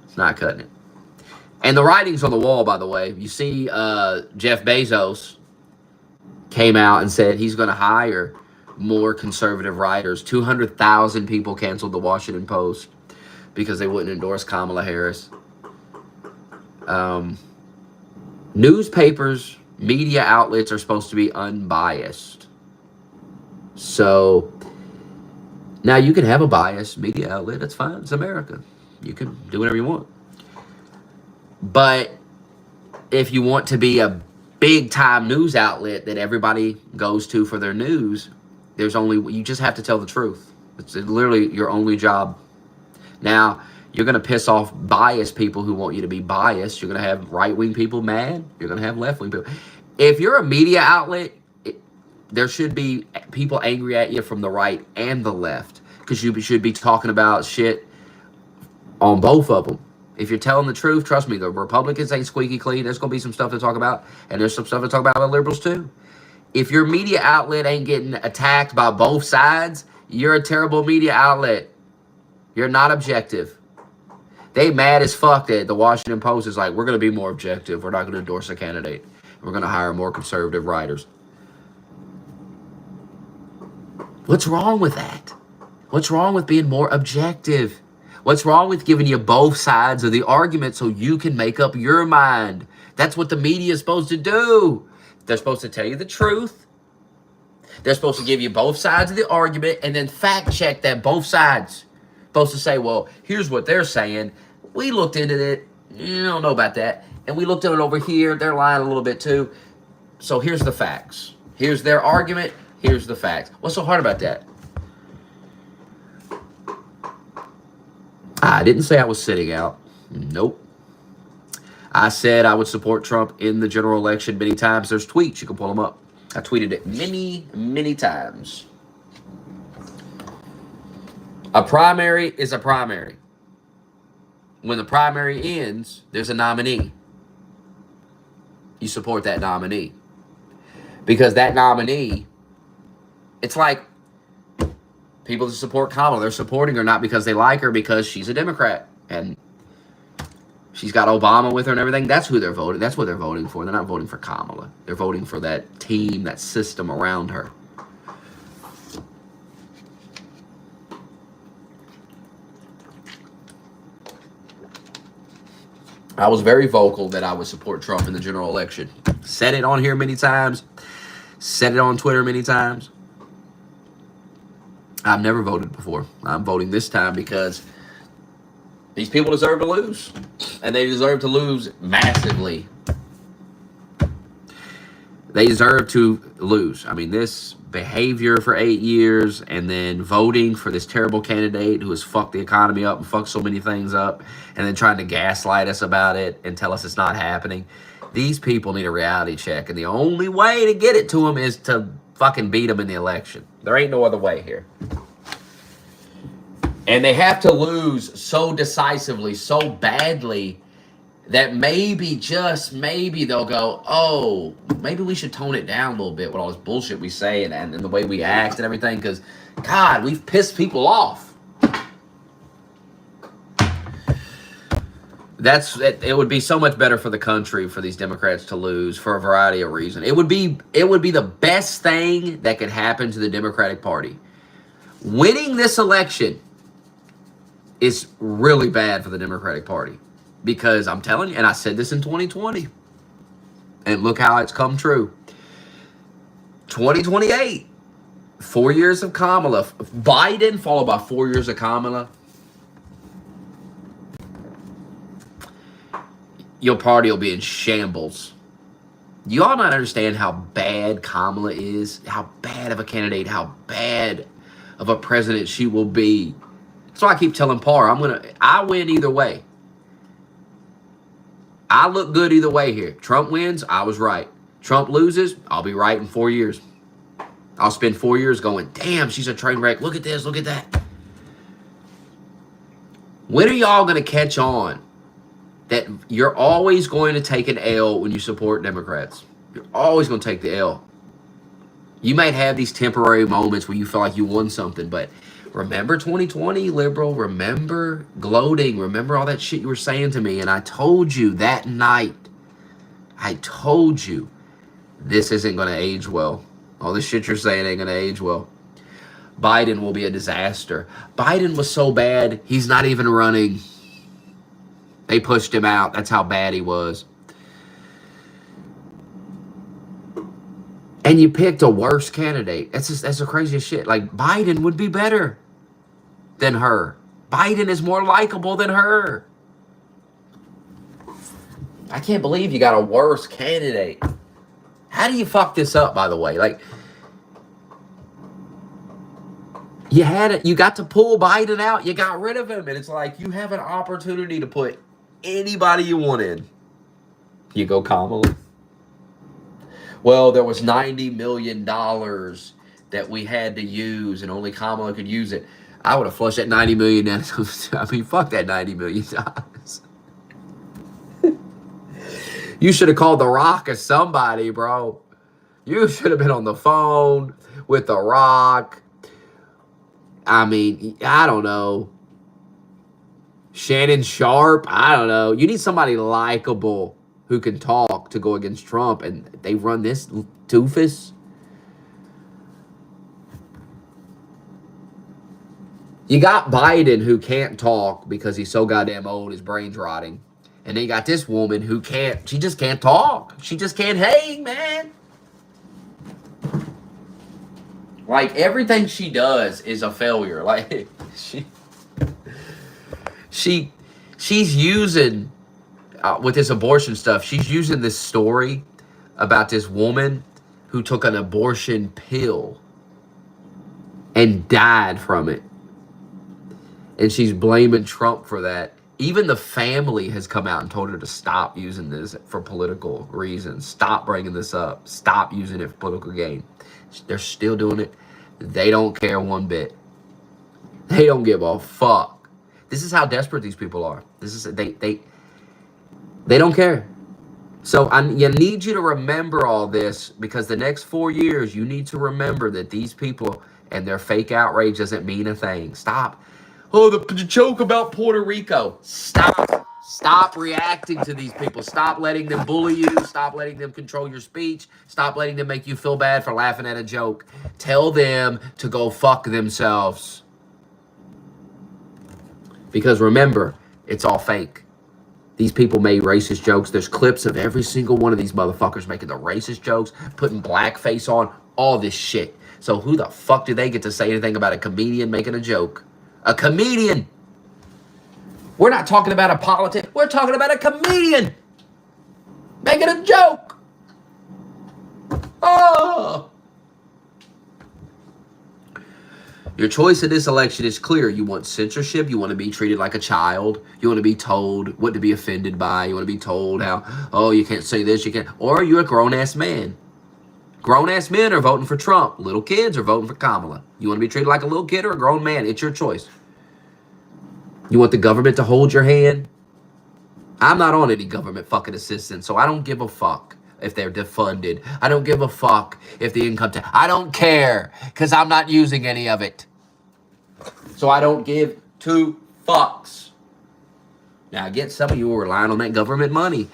It's not cutting it. And the writing's on the wall, by the way. You see Jeff Bezos came out and said he's going to hire more conservative writers. 200,000 people canceled the Washington Post because they wouldn't endorse Kamala Harris. Newspapers, media outlets are supposed to be unbiased. So now you can have a biased media outlet. That's fine. It's America. You can do whatever you want. But if you want to be a big time news outlet that everybody goes to for their news, you just have to tell the truth. It's literally your only job. Now, you're going to piss off biased people who want you to be biased. You're going to have right-wing people mad. You're going to have left-wing people. If you're a media outlet, there should be people angry at you from the right and the left, because you should be talking about shit on both of them. If you're telling the truth, trust me, the Republicans ain't squeaky clean. There's going to be some stuff to talk about, and there's some stuff to talk about with liberals too. If your media outlet ain't getting attacked by both sides, you're a terrible media outlet. You're not objective. They mad as fuck that the Washington Post is like, we're going to be more objective. We're not going to endorse a candidate. We're going to hire more conservative writers. What's wrong with that? What's wrong with being more objective? What's wrong with giving you both sides of the argument so you can make up your mind? That's what the media is supposed to do. They're supposed to tell you the truth. They're supposed to give you both sides of the argument and then fact check that both sides. Supposed to say, well, here's what they're saying. We looked into it. You don't know about that. And we looked at it over here. They're lying a little bit too. So here's the facts. Here's their argument. Here's the facts. What's so hard about that? I didn't say I was sitting out. Nope. I said I would support Trump in the general election many times. There's tweets. You can pull them up. I tweeted it many, many times. A primary is a primary. When the primary ends, there's a nominee. You support that nominee. Because that nominee, it's like people that support Kamala, they're supporting her not because they like her, because she's a Democrat. And she's got Obama with her and everything. That's who they're voting. That's what they're voting for. They're not voting for Kamala. They're voting for that team, that system around her. I was very vocal that I would support Trump in the general election. Said it on here many times. Said it on Twitter many times. I've never voted before. I'm voting this time because these people deserve to lose. And they deserve to lose massively. They deserve to lose. I mean, this behavior for 8 years and then voting for this terrible candidate who has fucked the economy up and fucked so many things up and then trying to gaslight us about it and tell us it's not happening. These people need a reality check. And the only way to get it to them is to fucking beat them in the election. There ain't no other way here. And they have to lose so decisively, so badly, that maybe, just maybe, they'll go, oh, maybe we should tone it down a little bit with all this bullshit we say and the way we act and everything, because, God, we've pissed people off. It would be so much better for the country for these Democrats to lose for a variety of reasons. It would be the best thing that could happen to the Democratic Party. Winning this election is really bad for the Democratic Party. Because I'm telling you, and I said this in 2020, and look how it's come true. 2028, 4 years of Kamala. Biden followed by 4 years of Kamala. Your party will be in shambles. You all not understand how bad Kamala is, how bad of a candidate, how bad of a president she will be. So I keep telling Parr, I win either way. I look good either way here. Trump wins, I was right. Trump loses, I'll be right in 4 years. I'll spend 4 years going, damn, she's a train wreck. Look at this, look at that. When are y'all going to catch on that you're always going to take an L when you support Democrats? You're always going to take the L. You might have these temporary moments where you feel like you won something, but remember 2020, liberal? Remember gloating? Remember all that shit you were saying to me? And I told you that night, I told you this isn't going to age well. All this shit you're saying ain't going to age well. Biden will be a disaster. Biden was so bad, he's not even running. They pushed him out. That's how bad he was. And you picked a worse candidate. That's the craziest shit. Like, Biden would be better than her. Biden is more likable than her. I can't believe you got a worse candidate. How do you fuck this up, by the way? Like, you got to pull Biden out. You got rid of him. And it's like, you have an opportunity to put anybody you want in. You go Kamala. Well, there was $90 million that we had to use, and only Kamala could use it. I would have flushed that $90 million down. I mean, fuck that $90 million. You should have called The Rock or somebody, bro. You should have been on the phone with The Rock. I mean, I don't know. Shannon Sharp. I don't know. You need somebody likable who can talk to go against Trump, and they run this doofus. You got Biden, who can't talk because he's so goddamn old, his brain's rotting. And then you got this woman who she just can't talk. She just can't hang, man. Like, everything she does is a failure. Like, she's using, with this abortion stuff, she's using this story about this woman who took an abortion pill and died from it. And she's blaming Trump for that. Even the family has come out and told her to stop using this for political reasons. Stop bringing this up. Stop using it for political gain. They're still doing it. They don't care one bit. They don't give a fuck. This is how desperate these people are. They don't care. So I need you to remember all this, because the next 4 years, you need to remember that these people and their fake outrage doesn't mean a thing. Stop. Oh, the joke about Puerto Rico. Stop. Stop reacting to these people. Stop letting them bully you. Stop letting them control your speech. Stop letting them make you feel bad for laughing at a joke. Tell them to go fuck themselves. Because remember, it's all fake. These people made racist jokes. There's clips of every single one of these motherfuckers making the racist jokes, putting blackface on, all this shit. So who the fuck do they get to say anything about a comedian making a joke? A comedian. We're not talking about a politic. We're talking about a comedian making a joke. Oh. Your choice in this election is clear. You want censorship. You want to be treated like a child. You want to be told what to be offended by. You want to be told how, oh, you can't say this, you can't. Or you're a grown-ass man. Grown-ass men are voting for Trump. Little kids are voting for Kamala. You want to be treated like a little kid or a grown man? It's your choice. You want the government to hold your hand? I'm not on any government fucking assistance, so I don't give a fuck if they're defunded. I don't give a fuck if the income tax. I don't care, because I'm not using any of it. So I don't give two fucks. Now, I get some of you are relying on that government money,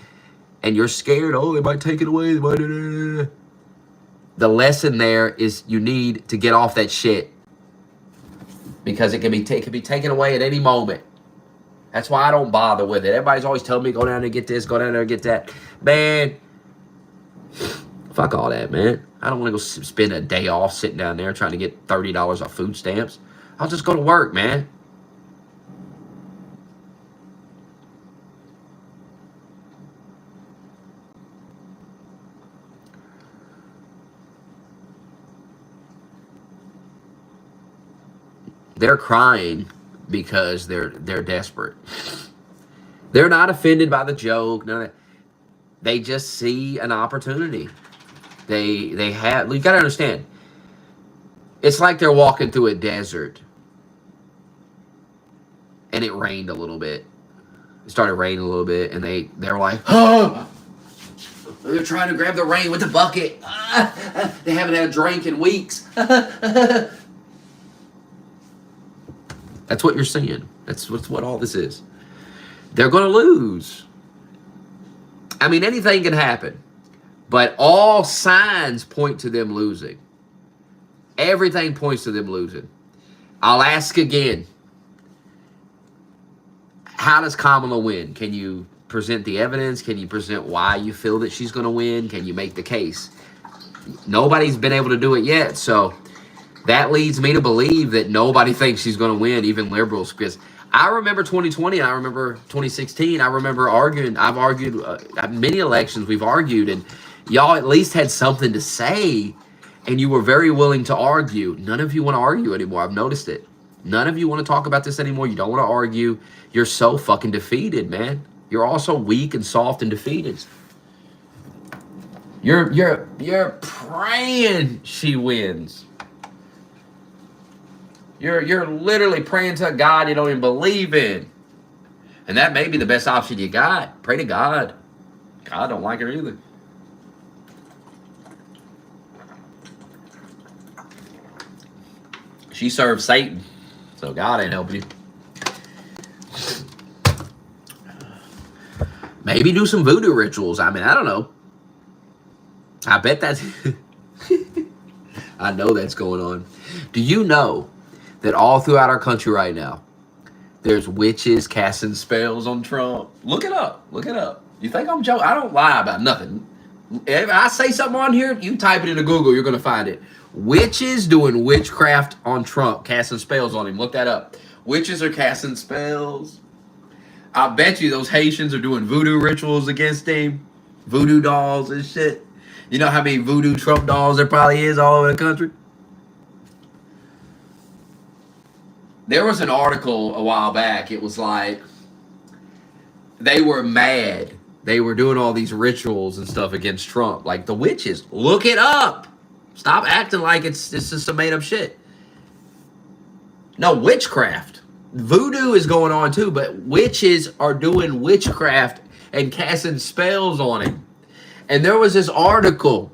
and you're scared, oh, they might take it away. They might. The lesson there is you need to get off that shit, because it can be taken away at any moment. That's why I don't bother with it. Everybody's always telling me, go down there and get this, go down there and get that. Man, fuck all that, man. I don't want to go spend a day off sitting down there trying to get $30 off food stamps. I'll just go to work, man. They're crying because they're desperate. They're not offended by the joke. None of that. They just see an opportunity. You got to understand. It's like they're walking through a desert, and it rained a little bit. It started raining a little bit, and they're like, oh! They're trying to grab the rain with the bucket. They haven't had a drink in weeks. That's what you're seeing. That's what all this is. They're going to lose. I mean, anything can happen. But all signs point to them losing. Everything points to them losing. I'll ask again. How does Kamala win? Can you present the evidence? Can you present why you feel that she's going to win? Can you make the case? Nobody's been able to do it yet. So that leads me to believe that nobody thinks she's going to win, even liberals. Because I remember 2020. I remember 2016. I remember arguing. I've argued many elections. We've argued. And y'all at least had something to say. And you were very willing to argue. None of you want to argue anymore. I've noticed it. None of you want to talk about this anymore. You don't want to argue. You're so fucking defeated, man. You're all so weak and soft and defeated. You're praying she wins. You're literally praying to a God you don't even believe in. And that may be the best option you got. Pray to God. God don't like her either. She serves Satan. So God ain't helping you. Maybe do some voodoo rituals. I mean, I don't know. I bet that's... I know that's going on. Do you know that all throughout our country right now, there's witches casting spells on Trump? Look it up. Look it up. You think I'm joking? I don't lie about nothing. If I say something on here, you type it into Google, you're going to find it. Witches doing witchcraft on Trump, casting spells on him. Look that up. Witches are casting spells. I bet you those Haitians are doing voodoo rituals against him. Voodoo dolls and shit. You know how many voodoo Trump dolls there probably is all over the country? There was an article a while back. It was like they were mad. They were doing all these rituals and stuff against Trump. Like the witches. Look it up. Stop acting like it's just some made up shit. No, witchcraft. Voodoo is going on too, but witches are doing witchcraft and casting spells on him. And there was this article,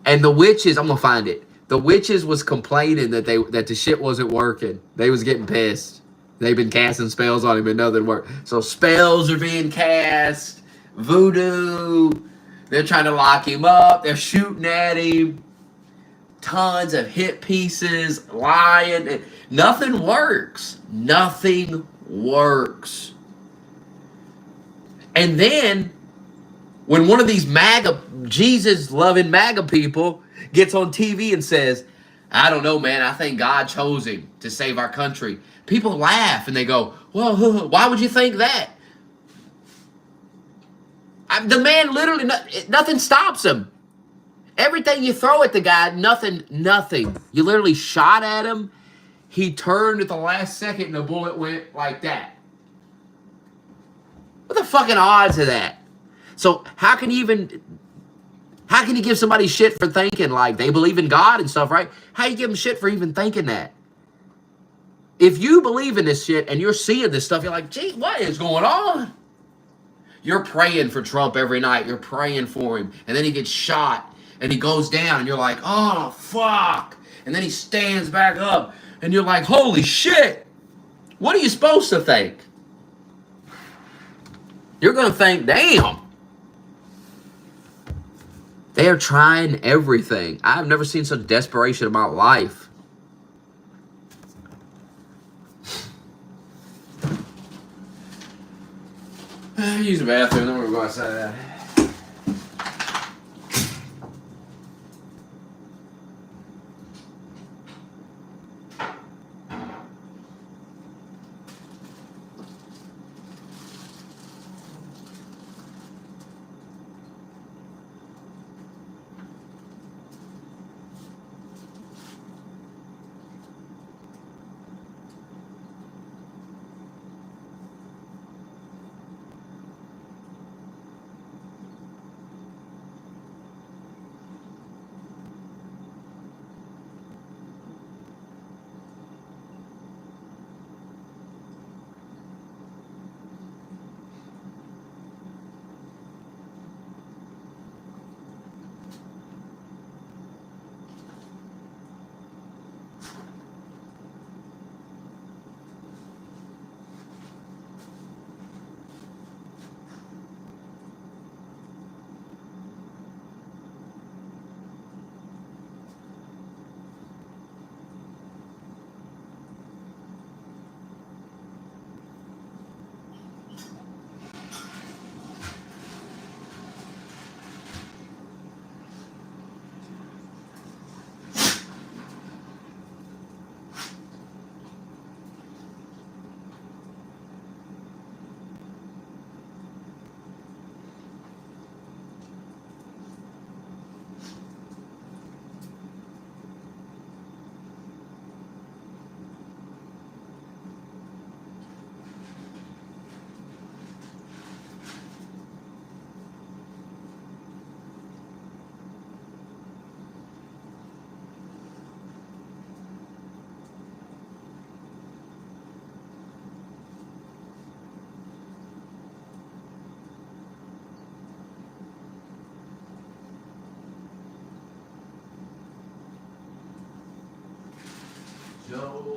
and the witches, I'm gonna find it. The witches was complaining that the shit wasn't working. They was getting pissed. They've been casting spells on him and nothing worked. So spells are being cast, voodoo. They're trying to lock him up. They're shooting at him. Tons of hit pieces, lying. Nothing works. Nothing works. And then, when one of these MAGA, Jesus-loving MAGA people gets on TV and says, I don't know, man, I think God chose him to save our country. People laugh and they go, well, why would you think that? The man literally, nothing stops him. Everything you throw at the guy, nothing. You literally shot at him. He turned at the last second and the bullet went like that. What the fucking odds of that? So how can you give somebody shit for thinking like they believe in God and stuff, right? How you give them shit for even thinking that? If you believe in this shit and you're seeing this stuff, you're like, gee, what is going on? You're praying for Trump every night. You're praying for him. And then he gets shot. And he goes down, and you're like, oh, fuck. And then he stands back up, and you're like, holy shit. What are you supposed to think? You're going to think, damn. They are trying everything. I've never seen such desperation in my life. Use the bathroom, then we're going to go outside. I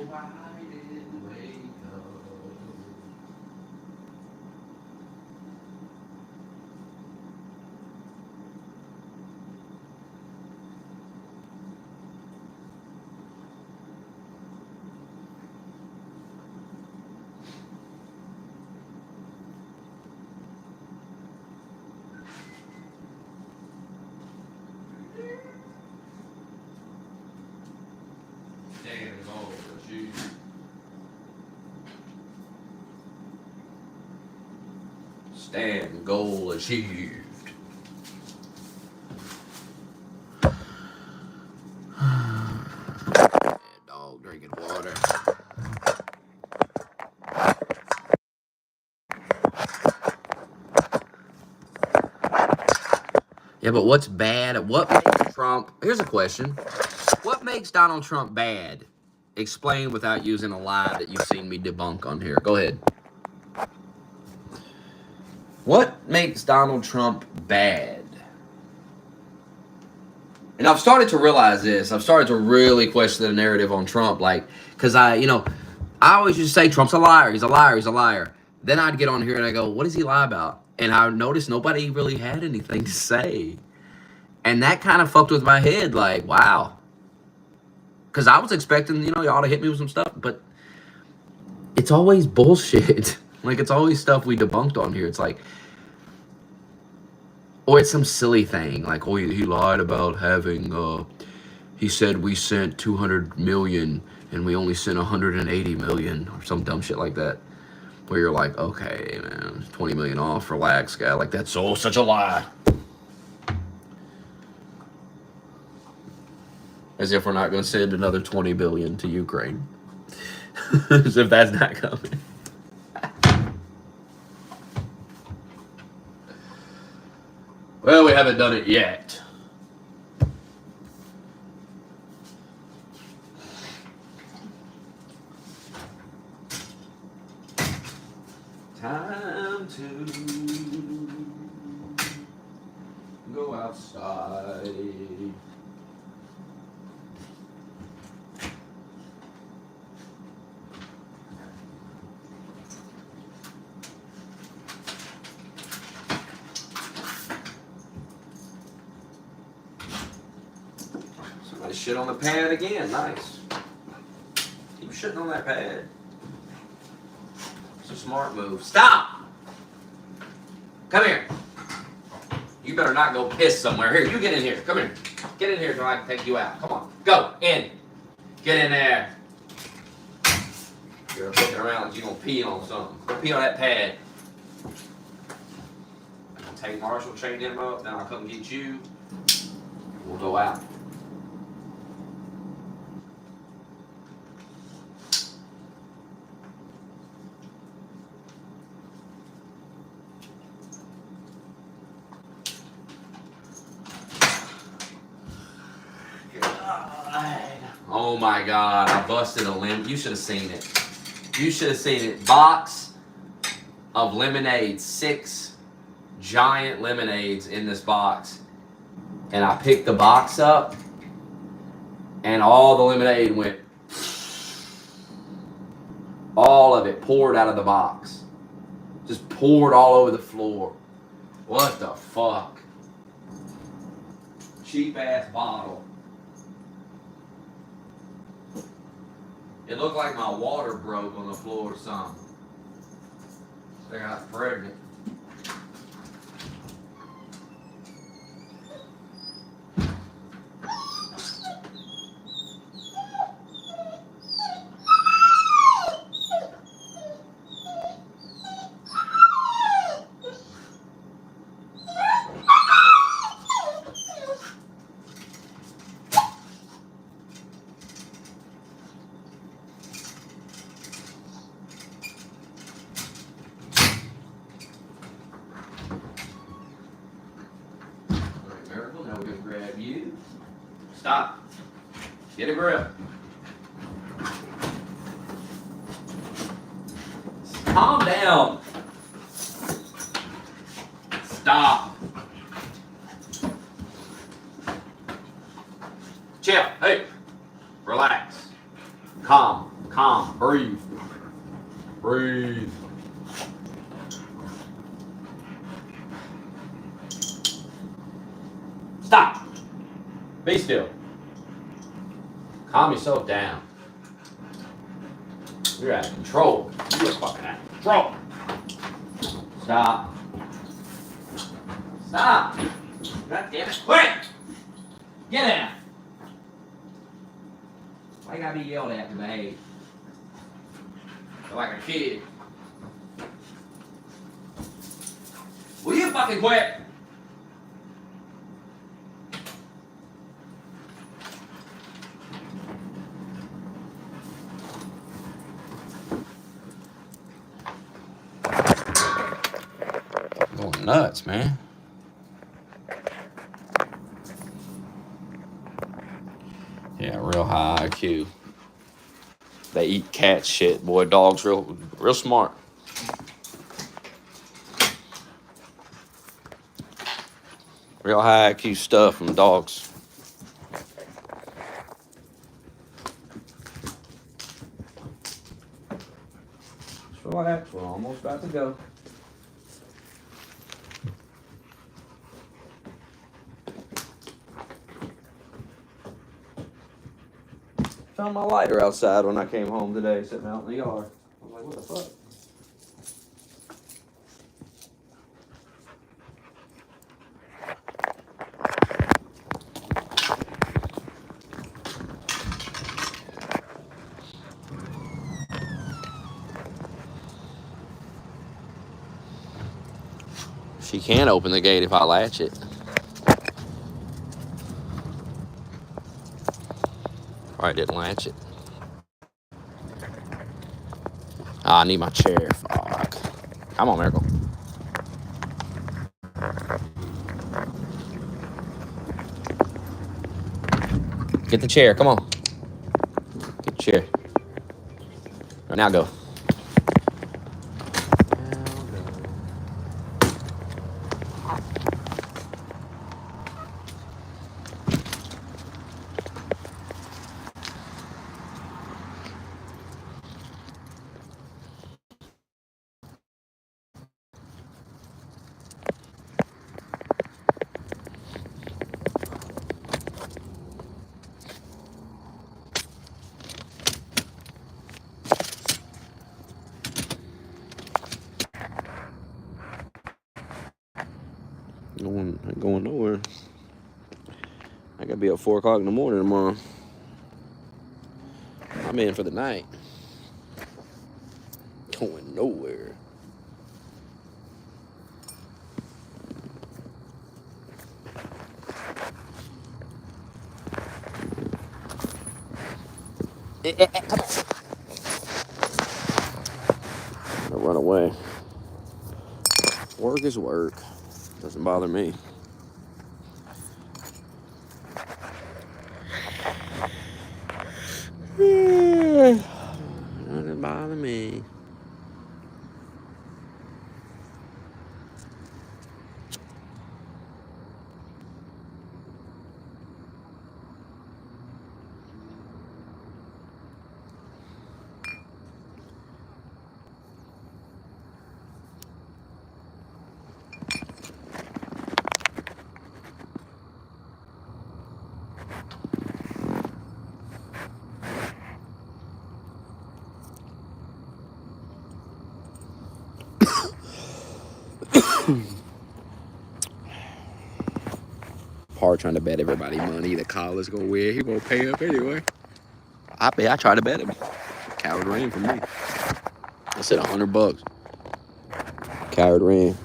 didn't wake up. Stand gold achieved. Stand goal achieved. Dog drinking water. Yeah, but what's bad? What makes Trump? Here's a question. What makes Donald Trump bad? Explain without using a lie that you've seen me debunk on here. Go ahead. What makes Donald Trump bad? And I've started to realize this. I've started to really question the narrative on Trump. Like, because I always used to say Trump's a liar. He's a liar. He's a liar. Then I'd get on here and I go, what does he lie about? And I noticed nobody really had anything to say. And that kind of fucked with my head. Like, wow. Because I was expecting, y'all to hit me with some stuff. But it's always bullshit. Like, it's always stuff we debunked on here. It's like, or it's some silly thing. Like, oh, he lied about having, he said we sent 200 million and we only sent 180 million or some dumb shit like that. Where you're like, okay, man, 20 million off, relax, guy. Like, that's such a lie. As if we're not going to send another 20 billion to Ukraine. As if that's not coming. Well, we haven't done it yet. Time to go outside. Somebody shit on the pad again. Nice. Keep shitting on that pad. It's a smart move. Stop! Come here. You better not go piss somewhere. Here, you get in here. Come here. Get in here so I can take you out. Come on. Go. In. Get in there. You're looking around like you're going to pee on something. Go pee on that pad. I'm going to take Marshall, chain him up, then I'll come get you. We'll go out. Oh my God, I busted a lemon. You should have seen it. You should have seen it. Box of lemonade. 6 giant lemonades in this box. And I picked the box up and all the lemonade went. All of it poured out of the box. Just poured all over the floor. What the fuck? Cheap ass bottle. It looked like my water broke on the floor or something. I got pregnant. Now we're going to grab you. Stop. Get a grip. Calm down. Stop. Chill. Hey. Relax. Calm. Stop. Be still. Calm yourself down. You're out of control. You're fucking out of control. Stop. Stop. God damn it. Quit. Get down. Why you gotta be yelled at to behave? You're like a kid. Will you fucking quit? Going nuts, man. Yeah, real high IQ. They eat cat shit, boy. Dogs real smart. Real high IQ stuff from dogs. Relax, we're almost about to go. Found my lighter outside when I came home today, sitting out in the yard. I was like, what the fuck? She can't open the gate if I latch it. I didn't latch it. Oh, I need my chair. Fuck. Come on, Miracle. Get the chair. Come on. Get the chair. Right, now go. Ain't going nowhere. I gotta be up 4 o'clock in the morning tomorrow. I'm in for the night. Going nowhere. Come on. I'm gonna run away. Work is work. Doesn't bother me. Doesn't bother me. Par trying to bet everybody money that Colin's gonna win. He won't pay up anyway. I try to bet him. Coward ran for me. I said $100. Coward ran.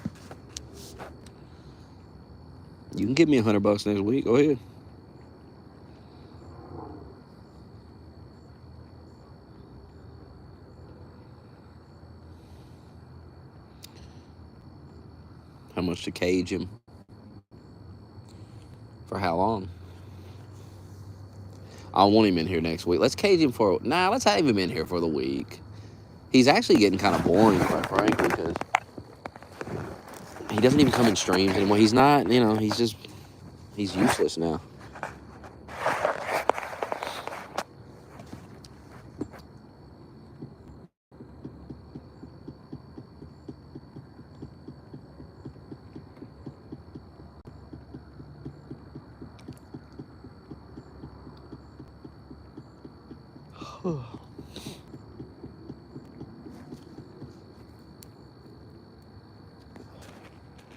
You can give me $100 next week. Go ahead. How much to cage him? For how long? I want him in here next week. Let's cage him for... let's have him in here for the week. He's actually getting kind of boring, quite frankly, because he doesn't even come in streams anymore. He's not, he's useless now. If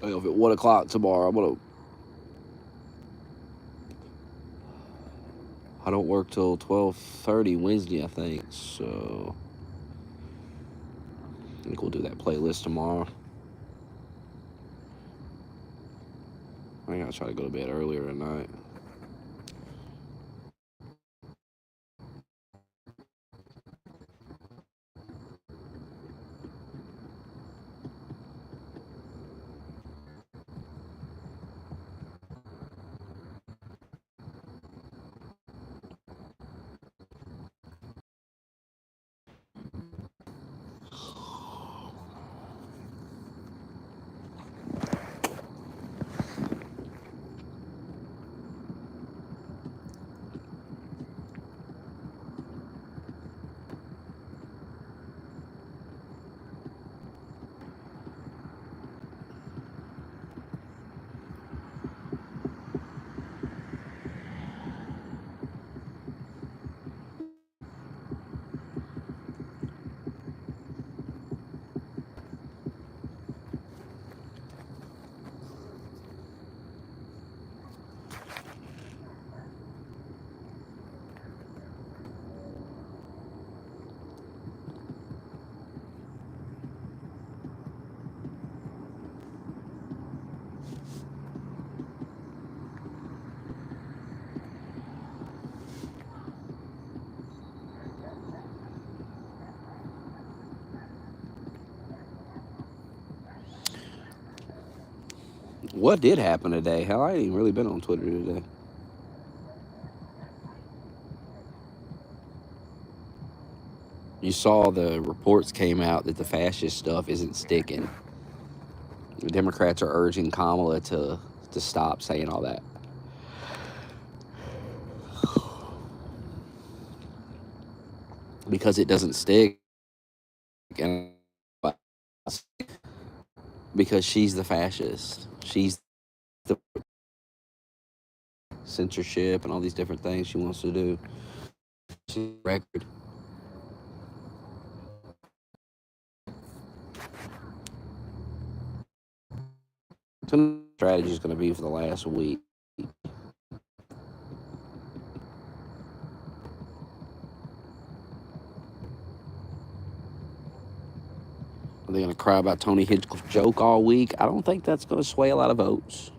at 1 o'clock tomorrow, I don't work till 12:30 Wednesday, I think. So I think we'll do that playlist tomorrow. I gotta try to go to bed earlier at night. What did happen today? Hell, I ain't even really been on Twitter today. You saw the reports came out that the fascist stuff isn't sticking. The Democrats are urging Kamala to stop saying all that. Because it doesn't stick. And because she's the fascist. She's the censorship and all these different things she wants to do. She's record. So strategy is going to be for the last week. Are they going to cry about Tony Hinchcliffe's joke all week? I don't think that's going to sway a lot of votes.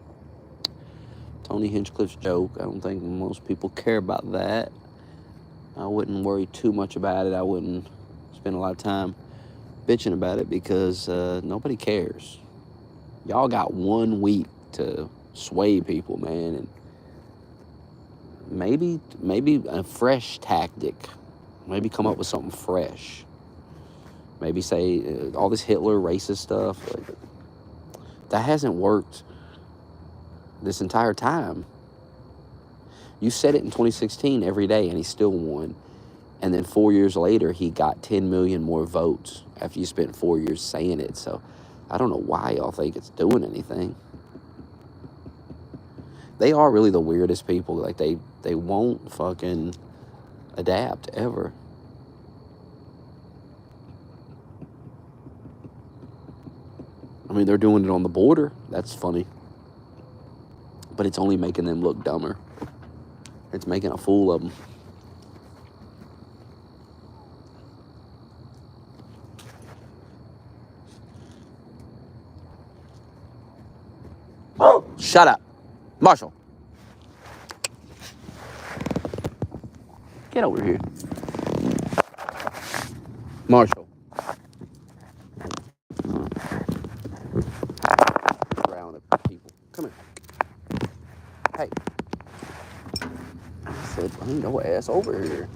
Tony Hinchcliffe's joke, I don't think most people care about that. I wouldn't worry too much about it. I wouldn't spend a lot of time bitching about it because nobody cares. Y'all got 1 week to sway people, man, and maybe a fresh tactic. Maybe come up with something fresh. Maybe say all this Hitler racist stuff. That hasn't worked this entire time. You said it in 2016 every day, and he still won. And then 4 years later, he got 10 million more votes after you spent 4 years saying it. So I don't know why y'all think it's doing anything. They are really the weirdest people. Like, they won't fucking adapt ever. I mean, they're doing it on the border. That's funny. But it's only making them look dumber. It's making a fool of them. Oh, shut up. Marshall. Get over here. Marshall. Around people. Come here. Hey. I said, bring your ass over here.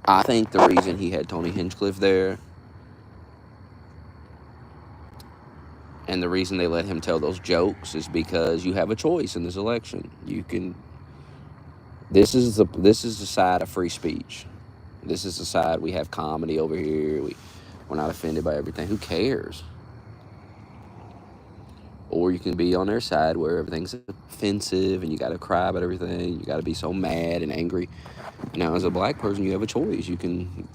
I think the reason he had Tony Hinchcliffe there And the reason they let him tell those jokes is because you have a choice in this election. You can. This is the side of free speech. This is the side we have comedy over here. We're not offended by everything. Who cares? Or you can be on their side where everything's offensive and you got to cry about everything. You got to be so mad and angry. Now, as a black person, you have a choice. You can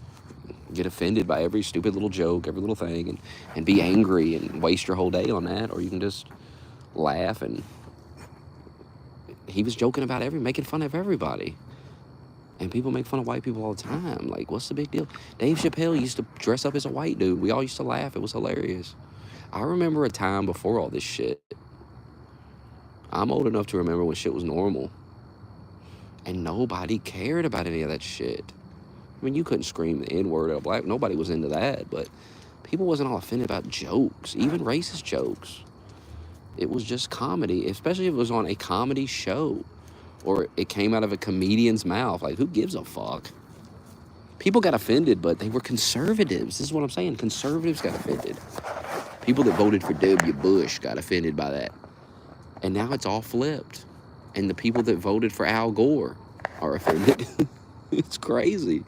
get offended by every stupid little joke, every little thing, and be angry and waste your whole day on that. Or you can just laugh. And he was joking about making fun of everybody. And people make fun of white people all the time. Like, what's the big deal? Dave Chappelle used to dress up as a white dude. We all used to laugh. It was hilarious. I remember a time before all this shit. I'm old enough to remember when shit was normal. And nobody cared about any of that shit. I mean, you couldn't scream the N-word at a black... Nobody was into that, but people wasn't all offended about jokes, even racist jokes. It was just comedy, especially if it was on a comedy show or it came out of a comedian's mouth. Like, who gives a fuck? People got offended, but they were conservatives. This is what I'm saying. Conservatives got offended. People that voted for W. Bush got offended by that. And now it's all flipped. And the people that voted for Al Gore are offended. It's crazy.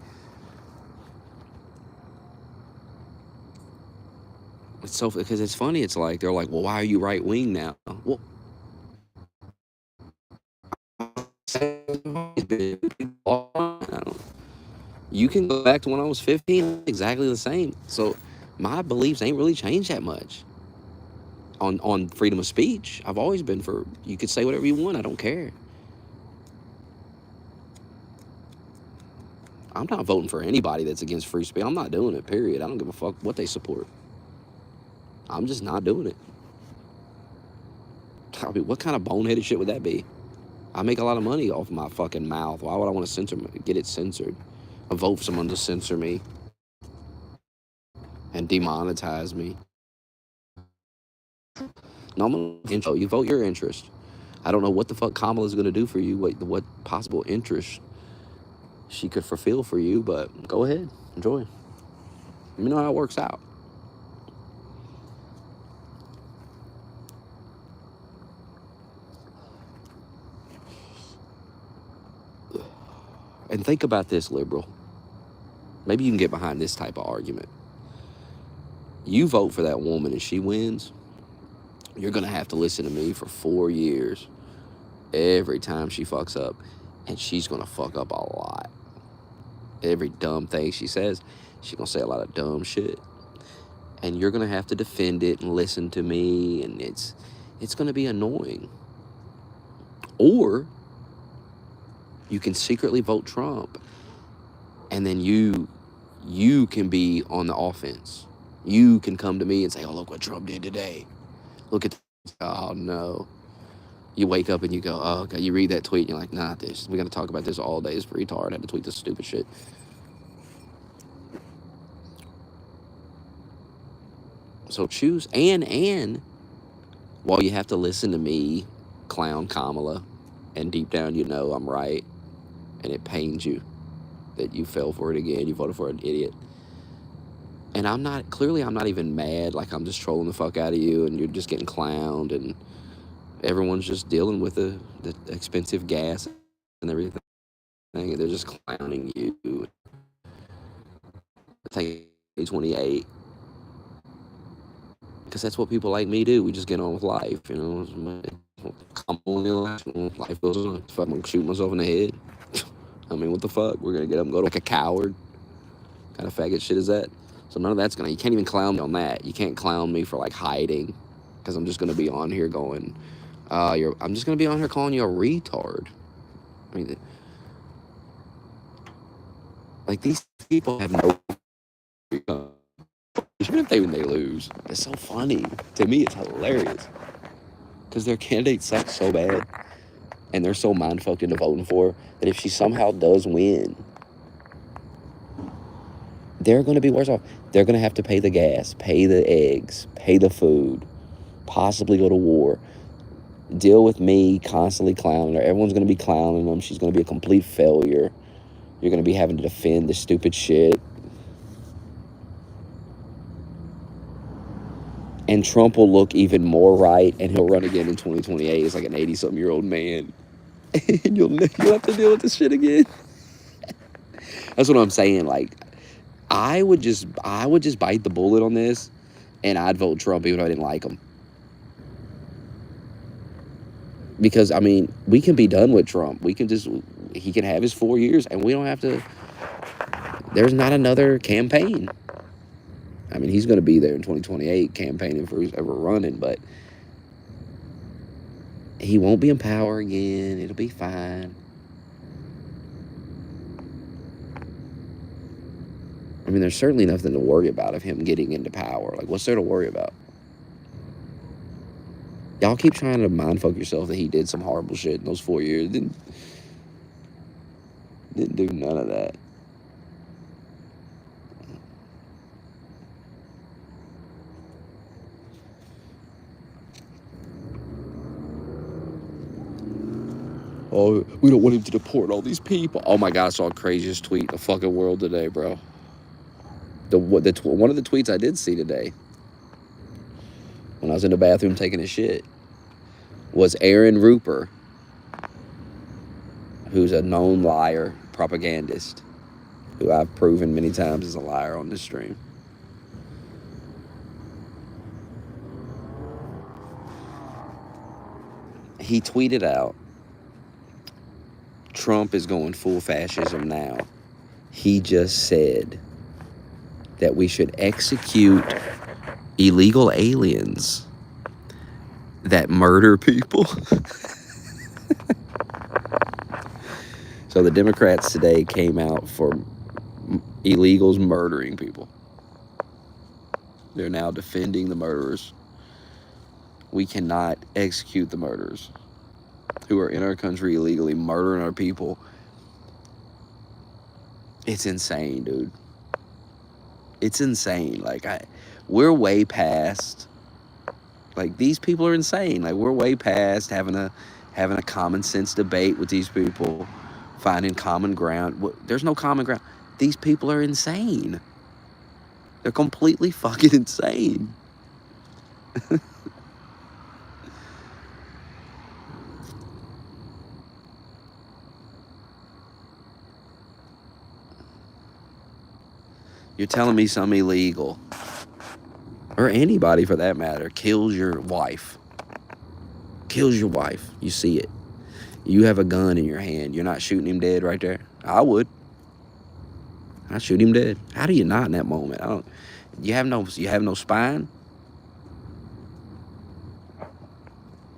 It's so, because it's funny. It's like, they're like, well, why are you right wing now? Well, you can go back to when I was 15, exactly the same. So my beliefs ain't really changed that much on freedom of speech. I've always been for, you could say whatever you want, I don't care. I'm not voting for anybody that's against free speech. I'm not doing it, period. I don't give a fuck what they support. I'm just not doing it. I mean, what kind of boneheaded shit would that be? I make a lot of money off my fucking mouth. Why would I want to get it censored? I vote for someone to censor me and demonetize me. No, you vote your interest. I don't know what the fuck Kamala's going to do for you, what possible interest she could fulfill for you, but go ahead, enjoy. Let me know how it works out. And think about this, liberal. Maybe you can get behind this type of argument. You vote for that woman and she wins, you're going to have to listen to me for 4 years every time she fucks up. And she's going to fuck up a lot. Every dumb thing she says, she's going to say a lot of dumb shit. And you're going to have to defend it and listen to me. And it's going to be annoying. Or you can secretly vote Trump. And then you can be on the offense. You can come to me and say, oh, look what Trump did today. Look at, oh no. You wake up and you go, oh, okay. You read that tweet and you're like, nah, we're going to talk about this all day. It's retard. I had to tweet this stupid shit. So choose, and while you have to listen to me clown Kamala, and deep down you know I'm right, and it pains you that you fell for it again, you voted for an idiot. And I'm not even mad, like I'm just trolling the fuck out of you and you're just getting clowned and everyone's just dealing with the expensive gas and everything. They're just clowning you. Take 28. Because that's what people like me do. We just get on with life, you know. Come on, life goes on. If I'm gonna shoot myself in the head, I mean, what the fuck? We're gonna get up and go like a coward. What kind of faggot shit is that? So none of that's you can't even clown me on that. You can't clown me for like hiding, because I'm just gonna be on here going, I'm just gonna be on here calling you a retard. I mean, like these people have no. Even if they lose, it's so funny. To me, it's hilarious. Because their candidate sucks so bad, and they're so mind-fucked into voting for, that if she somehow does win, they're going to be worse off. They're going to have to pay the gas, pay the eggs, pay the food, possibly go to war, deal with me constantly clowning her. Everyone's going to be clowning them. She's going to be a complete failure. You're going to be having to defend this stupid shit. And Trump will look even more right, and he'll run again in 2028 as like an 80-something-year-old man. And you'll have to deal with this shit again. That's what I'm saying. Like, I would just bite the bullet on this, and I'd vote Trump even though I didn't like him. Because, I mean, we can be done with Trump. He can have his 4 years, and we don't have to, there's not another campaign. I mean, he's going to be there in 2028 campaigning for who's ever running, but he won't be in power again. It'll be fine. I mean, there's certainly nothing to worry about of him getting into power. Like, what's there to worry about? Y'all keep trying to mindfuck yourself that he did some horrible shit in those 4 years. Didn't do none of that. Oh, we don't want him to deport all these people. Oh my God, I saw the craziest tweet in the fucking world today, bro. One of the tweets I did see today, when I was in the bathroom taking a shit, was Aaron Rupert, who's a known liar, propagandist, who I've proven many times is a liar on this stream. He tweeted out, Trump is going full fascism now. He just said that we should execute illegal aliens that murder people. So the Democrats today came out for illegals murdering people. They're now defending the murderers. We cannot execute the murderers who are in our country illegally murdering our people. It's insane, dude. It's insane. Like, we're way past, like, these people are insane. Like, we're way past having a common sense debate with these people, finding common ground. There's no common ground. These people are insane. They're completely fucking insane. You're telling me some illegal, or anybody for that matter, kills your wife. Kills your wife. You see it. You have a gun in your hand. You're not shooting him dead right there. I would. I'd shoot him dead. How do you not in that moment? You have no spine.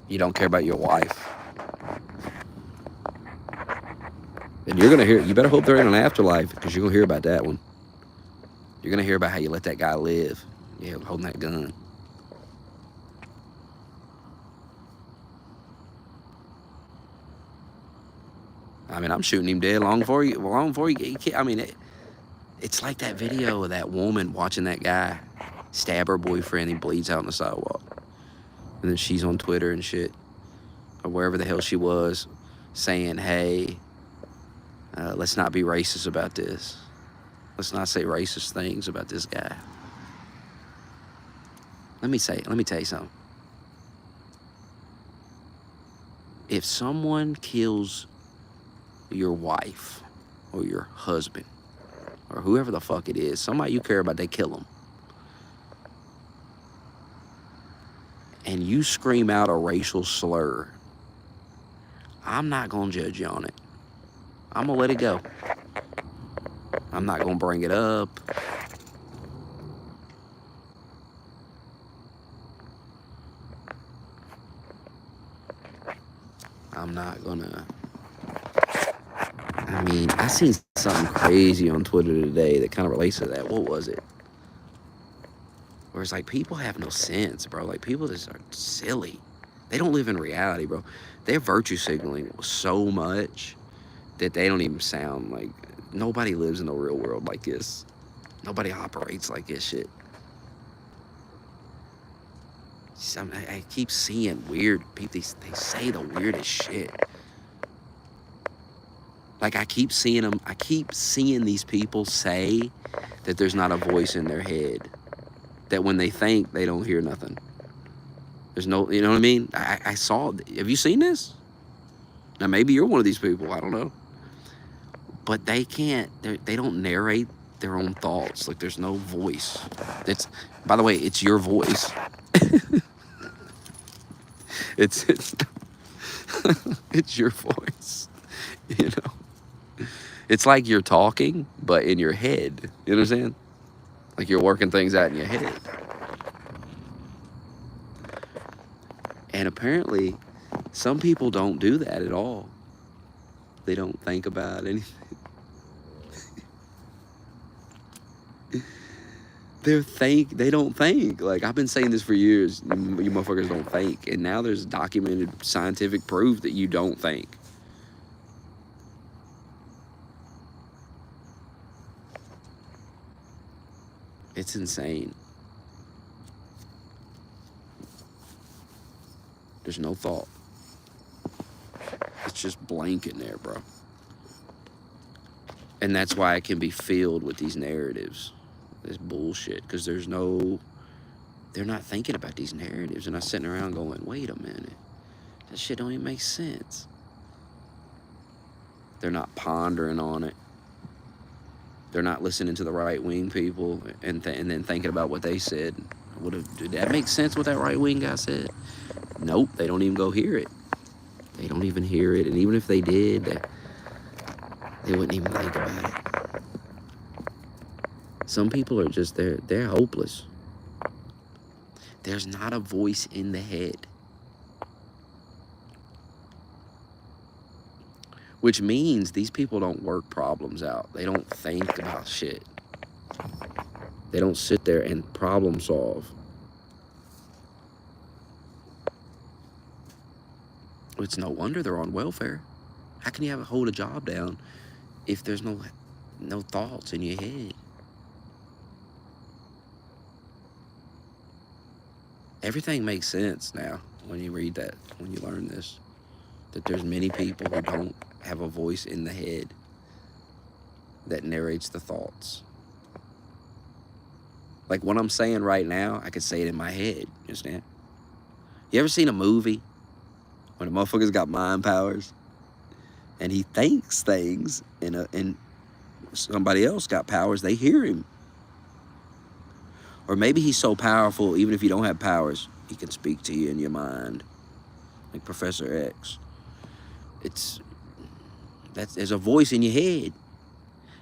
You don't care about your wife. And you're gonna hear. You better hope they're in an afterlife, because you're gonna hear about that one. You're going to hear about how you let that guy live. Yeah, holding that gun. I mean, I'm shooting him dead long before you. I mean, it's like that video of that woman watching that guy stab her boyfriend. He bleeds out on the sidewalk. And then she's on Twitter and shit, or wherever the hell she was, saying, hey, let's not be racist about this. Let's not say racist things about this guy. Let me tell you something. If someone kills your wife or your husband or whoever the fuck it is, somebody you care about, they kill them, and you scream out a racial slur, I'm not going to judge you on it. I'm going to let it go. I'm not going to bring it up. I'm not going to. I mean, I seen something crazy on Twitter today that kind of relates to that. What was it? Where it's like, people have no sense, bro. Like, people just are silly. They don't live in reality, bro. They're virtue signaling so much that they don't even sound like. Nobody lives in the real world like this. Nobody operates like this shit. I keep seeing weird people. They say the weirdest shit. Like, I keep seeing them. I keep seeing these people say that there's not a voice in their head. that when they think, they don't hear nothing. There's no, you know what I mean? I saw, have you seen this? Now, maybe you're one of these people. I don't know. But they can't, they don't narrate their own thoughts. Like, there's no voice. It's, by the way, it's your voice. it's it's your voice. You know? It's like you're talking, but in your head. You know what I'm saying? Like you're working things out in your head. And apparently, some people don't do that at all. They don't think about anything. They don't think. Like, I've been saying this for years. You motherfuckers don't think. And now there's documented scientific proof that you don't think. It's insane. There's no thought. It's just blank in there, bro. And that's why it can be filled with these narratives. This bullshit. Because they're not thinking about these narratives. They're not sitting around going, wait a minute. That shit don't even make sense. They're not pondering on it. They're not listening to the right-wing people and then thinking about what they said. Did that make sense what that right-wing guy said? Nope, they don't even go hear it. They don't even hear it. And even if they did, they wouldn't even think about it. Some people are just, they're hopeless. There's not a voice in the head. Which means these people don't work problems out. They don't think about shit. They don't sit there and problem solve. It's no wonder they're on welfare. How can you hold a job down if there's no thoughts in your head? Everything makes sense now when you read that, when you learn this. That there's many people who don't have a voice in the head that narrates the thoughts. Like what I'm saying right now, I could say it in my head. You understand? You ever seen a movie when a motherfucker's got mind powers and he thinks things and somebody else got powers, they hear him. Or maybe he's so powerful, even if you don't have powers, he can speak to you in your mind. Like Professor X. There's a voice in your head.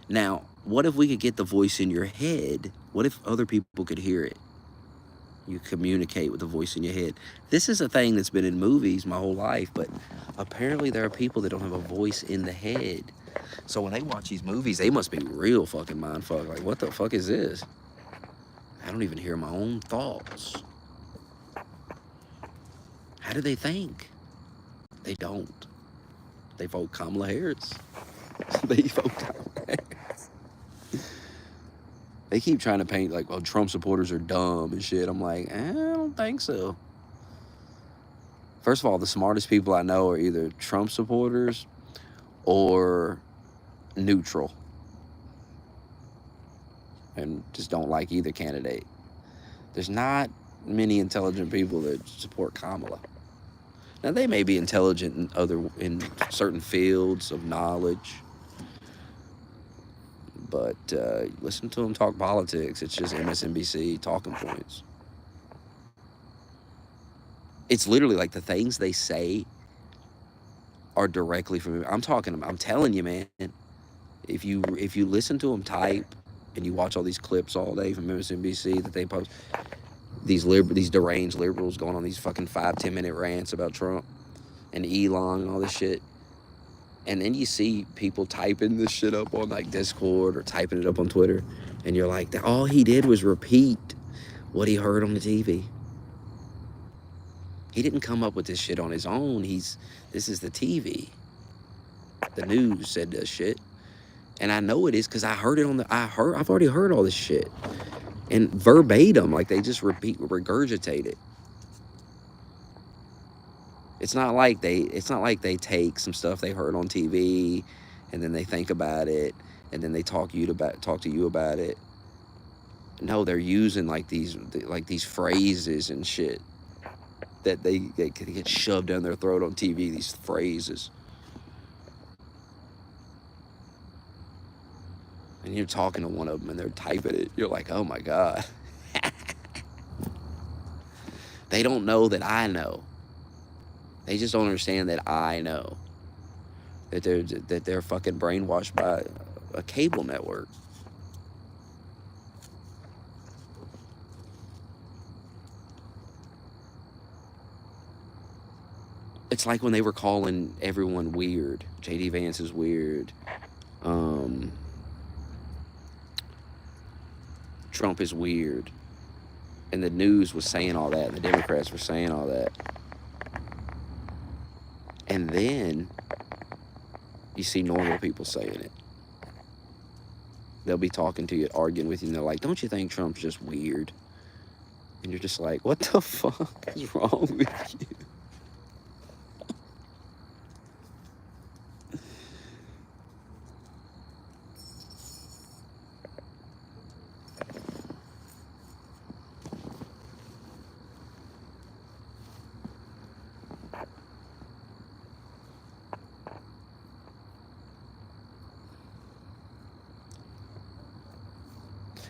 Now, what if we could get the voice in your head? What if other people could hear it? You communicate with the voice in your head. This is a thing that's been in movies my whole life, but apparently there are people that don't have a voice in the head. So when they watch these movies, they must be real fucking mindfucked. Like, what the fuck is this? I don't even hear my own thoughts. How do they think? They don't. They vote Kamala Harris. They vote Kamala Harris. They keep trying to paint like, well, Trump supporters are dumb and shit. I'm like, I don't think so. First of all, the smartest people I know are either Trump supporters or neutral. And just don't like either candidate. There's not many intelligent people that support Kamala. Now, they may be intelligent in certain fields of knowledge, but listen to them talk politics. It's just MSNBC talking points. It's literally like the things they say are directly from me. I'm telling you, man. If you listen to them type and you watch all these clips all day from MSNBC that they post, these deranged liberals going on these fucking 5-10 minute rants about Trump and Elon and all this shit. And then you see people typing this shit up on like Discord or typing it up on Twitter. And you're like, all he did was repeat what he heard on the TV. He didn't come up with this shit on his own. This is the TV. The news said this shit. And I know it is because I heard it I've already heard all this shit. And verbatim, like they just regurgitate it. It's not like they take some stuff they heard on TV and then they think about it and then they talk to you about it. No, they're using like these phrases and shit that they get shoved down their throat on TV. These phrases, and you're talking to one of them and they're typing it. You're like, oh my god, they don't know that I know. They just don't understand that I know that they're fucking brainwashed by a cable network. It's like when they were calling everyone weird. JD Vance is weird. Trump is weird. And the news was saying all that. And the Democrats were saying all that. And then you see normal people saying it. They'll be talking to you, arguing with you, and they're like, don't you think Trump's just weird? And you're just like, what the fuck is wrong with you?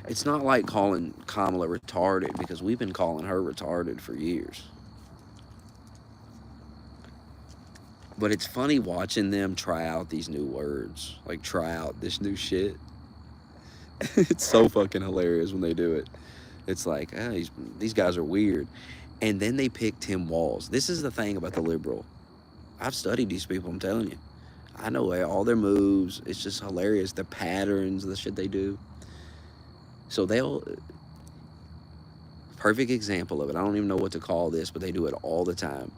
It's not like calling Kamala retarded, because we've been calling her retarded for years. But it's funny watching them try out these new words, like try out this new shit. It's so fucking hilarious when they do it. It's like, oh, these guys are weird. And then they pick Tim Walz. This is the thing about the liberal. I've studied these people, I'm telling you. I know all their moves. It's just hilarious. The patterns, the shit they do. So perfect example of it. I don't even know what to call this, but they do it all the time.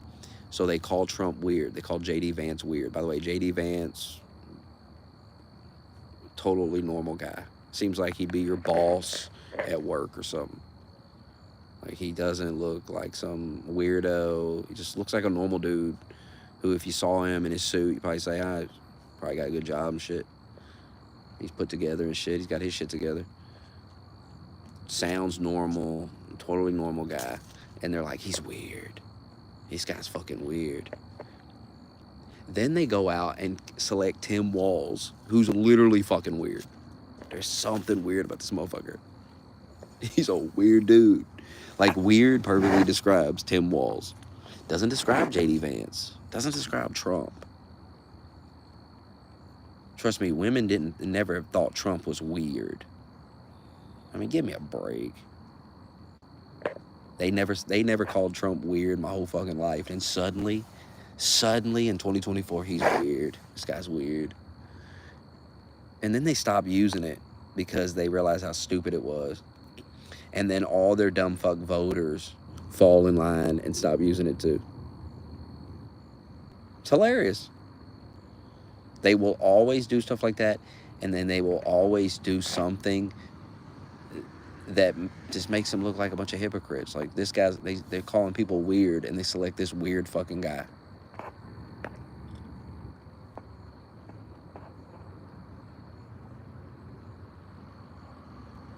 So they call Trump weird. They call JD Vance weird. By the way, JD Vance, totally normal guy. Seems like he'd be your boss at work or something. Like, he doesn't look like some weirdo. He just looks like a normal dude who, if you saw him in his suit, you'd probably say, he's probably got a good job and shit. He's put together and shit. He's got his shit together. Sounds normal, totally normal guy. And they're like, he's weird. This guy's fucking weird. Then they go out and select Tim Walz, who's literally fucking weird. There's something weird about this motherfucker. He's a weird dude. Like, weird perfectly describes Tim Walz. Doesn't describe JD Vance. Doesn't describe Trump. Trust me, women never thought Trump was weird. I mean, give me a break. They never called Trump weird my whole fucking life. And suddenly in 2024, he's weird. This guy's weird. And then they stopped using it because they realized how stupid it was. And then all their dumb fuck voters fall in line and stop using it too. It's hilarious. They will always do stuff like that, and then they will always do something that just makes them look like a bunch of hypocrites. Like, this guy's, they're calling people weird, and they select this weird fucking guy.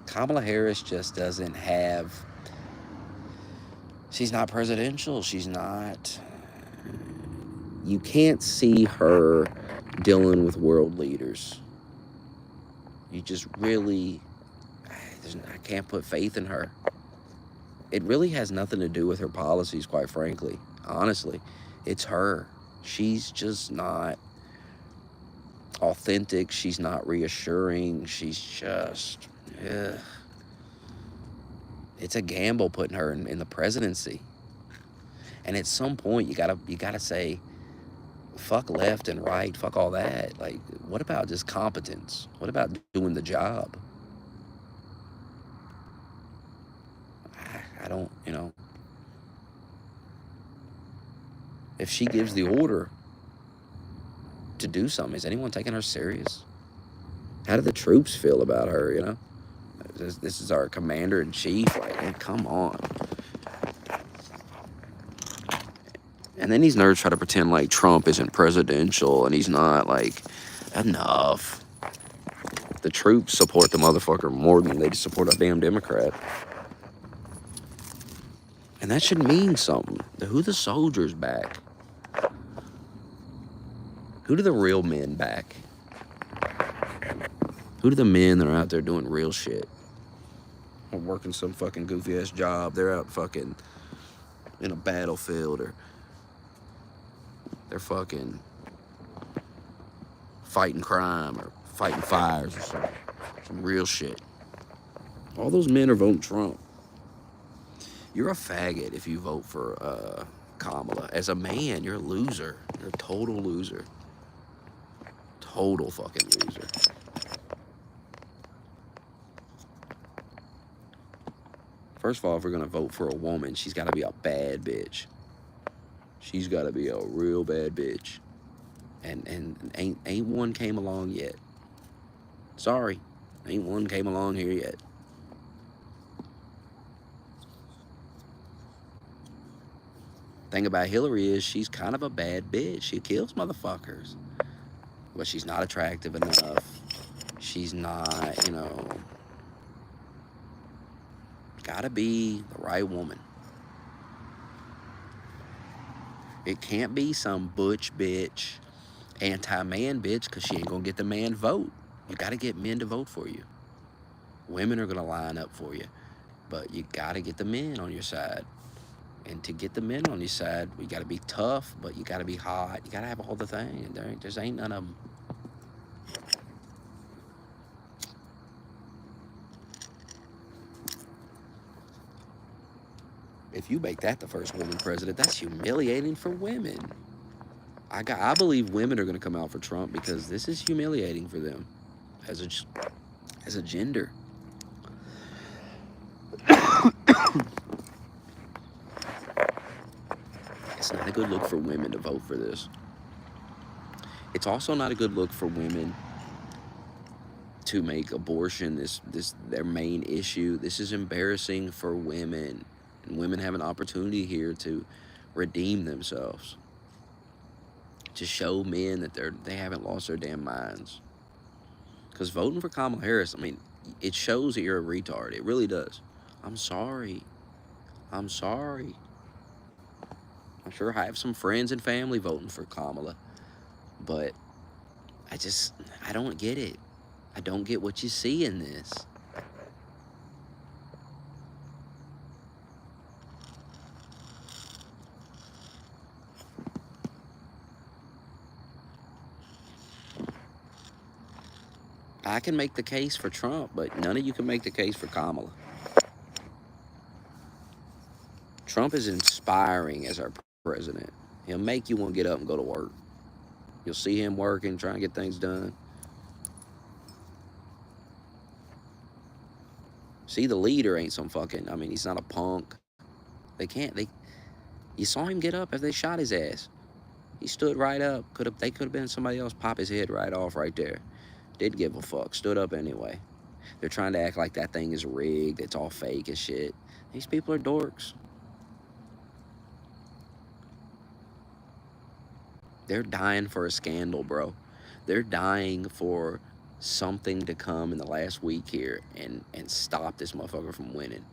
Kamala Harris just doesn't have, she's not presidential. She's not, you can't see her dealing with world leaders. You just really, I can't put faith in her. It really has nothing to do with her policies, quite frankly. Honestly, it's her. She's just not authentic. She's not reassuring. She's just, ugh. It's a gamble putting her in the presidency. And at some point, you gotta say, fuck left and right, fuck all that. Like, what about just competence? What about doing the job? I don't, if she gives the order to do something, is anyone taking her serious? How do the troops feel about her, This is our commander-in-chief. Like, hey, come on. And then these nerds try to pretend like Trump isn't presidential, and he's not. Like, enough. the troops support the motherfucker more than they support a damn Democrat. And that should mean something. Who the soldiers back? Who do the real men back? Who do the men that are out there doing real shit? Or working some fucking goofy ass job. They're out fucking in a battlefield, or they're fucking fighting crime or fighting fires or some real shit. All those men are voting Trump. You're a faggot if you vote for Kamala. As a man, you're a loser. You're a total loser. Total fucking loser. First of all, if we're gonna vote for a woman, she's gotta be a bad bitch. She's gotta be a real bad bitch. And ain't one came along yet. Sorry, ain't one came along here yet. Thing about Hillary is she's kind of a bad bitch. She kills motherfuckers. But she's not attractive enough. She's not, you know, gotta be the right woman. It can't be some butch bitch, anti-man bitch, because she ain't gonna get the man vote. You gotta get men to vote for you. Women are gonna line up for you, but you gotta get the men on your side. And to get the men on your side, you gotta be tough, but you gotta be hot. You gotta have all the things. There ain't none of them. If you make that the first woman president, that's humiliating for women. I believe women are going to come out for Trump because this is humiliating for them as a gender. It's not a good look for women to vote for this. It's also not a good look for women to make abortion this their main issue. This is embarrassing for women. And women have an opportunity here to redeem themselves. To show men that they haven't lost their damn minds. Because voting for Kamala Harris, I mean, it shows that you're a retard. It really does. I'm sorry. I'm sorry. I'm sure I have some friends and family voting for Kamala. But I don't get it. I don't get what you see in this. I can make the case for Trump, but none of you can make the case for Kamala. Trump is inspiring as our president. He'll make you want to get up and go to work. You'll see him working, trying to get things done. See, the leader ain't some fucking, I mean, he's not a punk. You saw him get up as they shot his ass. He stood right up. They could have been somebody else, pop his head right off right there. Didn't give a fuck. Stood up anyway. They're trying to act like that thing is rigged. It's all fake and shit. These people are dorks. They're dying for a scandal, bro. They're dying for something to come in the last week here and stop this motherfucker from winning.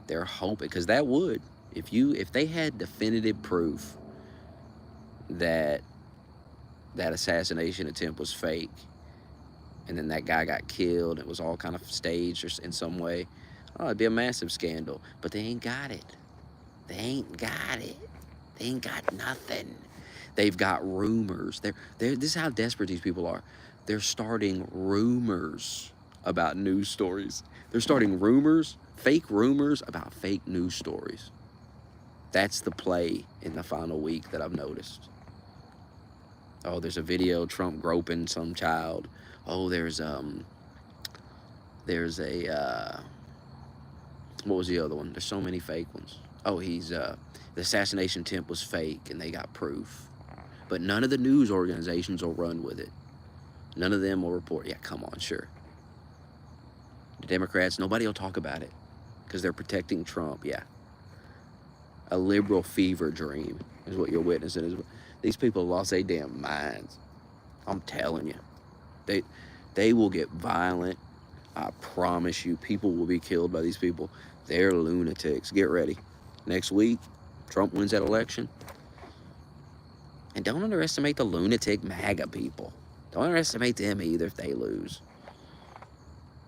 They're hoping, because that would, if they had definitive proof that assassination attempt was fake, and then that guy got killed, it was all kind of staged or in some way, oh, it'd be a massive scandal. But they ain't got it. They ain't got it. They ain't got nothing. They've got rumors. This is how desperate these people are. They're starting rumors about news stories. They're starting rumors, fake rumors about fake news stories. That's the play in the final week that I've noticed. Oh, there's a video, Trump groping some child. Oh, there's a, what was the other one? There's so many fake ones. Oh, the assassination attempt was fake and they got proof. But none of the news organizations will run with it. None of them will report. Yeah, come on, sure. The Democrats, nobody will talk about it because they're protecting Trump. Yeah. A liberal fever dream is what you're witnessing. These people lost their damn minds. I'm telling you. They will get violent. I promise you, people will be killed by these people. They're lunatics. Get ready. Next week, Trump wins that election. And don't underestimate the lunatic MAGA people. Don't underestimate them either if they lose.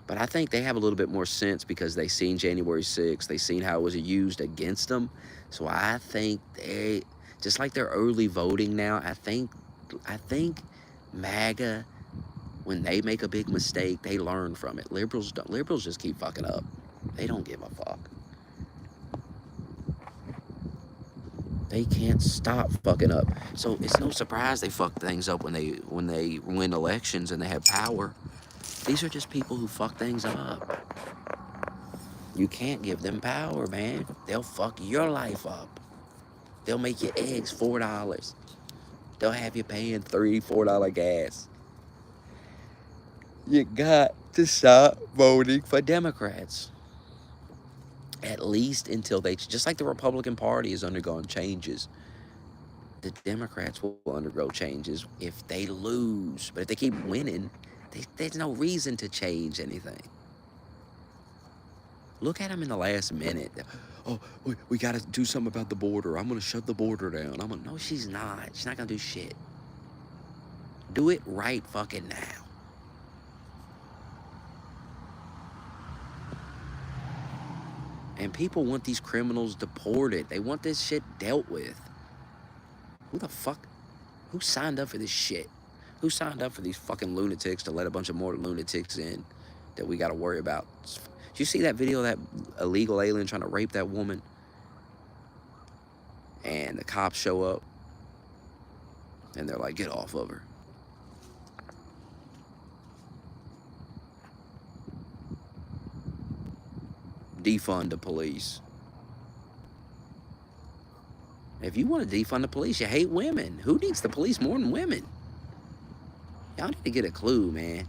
But I think they have a little bit more sense because they seen January 6th. They seen how it was used against them. So I think they, just like they're early voting now, I think MAGA, when they make a big mistake, they learn from it. Liberals just keep fucking up. They don't give a fuck. They can't stop fucking up. So it's no surprise they fuck things up when they win elections and they have power. These are just people who fuck things up. You can't give them power, man. They'll fuck your life up. They'll make your eggs $4. They'll have you paying $3, $4 gas. You got to stop voting for Democrats. At least until they, just like the Republican Party has undergone changes, the Democrats will undergo changes if they lose. But if they keep winning, there's no reason to change anything. Look at them in the last minute. Oh, we got to do something about the border. I'm going to shut the border down. No, she's not. She's not going to do shit. Do it right fucking now. And people want these criminals deported. They want this shit dealt with. Who the fuck? Who signed up for this shit? Who signed up for these fucking lunatics to let a bunch of more lunatics in that we got to worry about? Did you see that video of that illegal alien trying to rape that woman? And the cops show up. And they're like, get off of her. Defund the police. If you want to defund the police, you hate women. Who needs the police more than women? Y'all need to get a clue, man.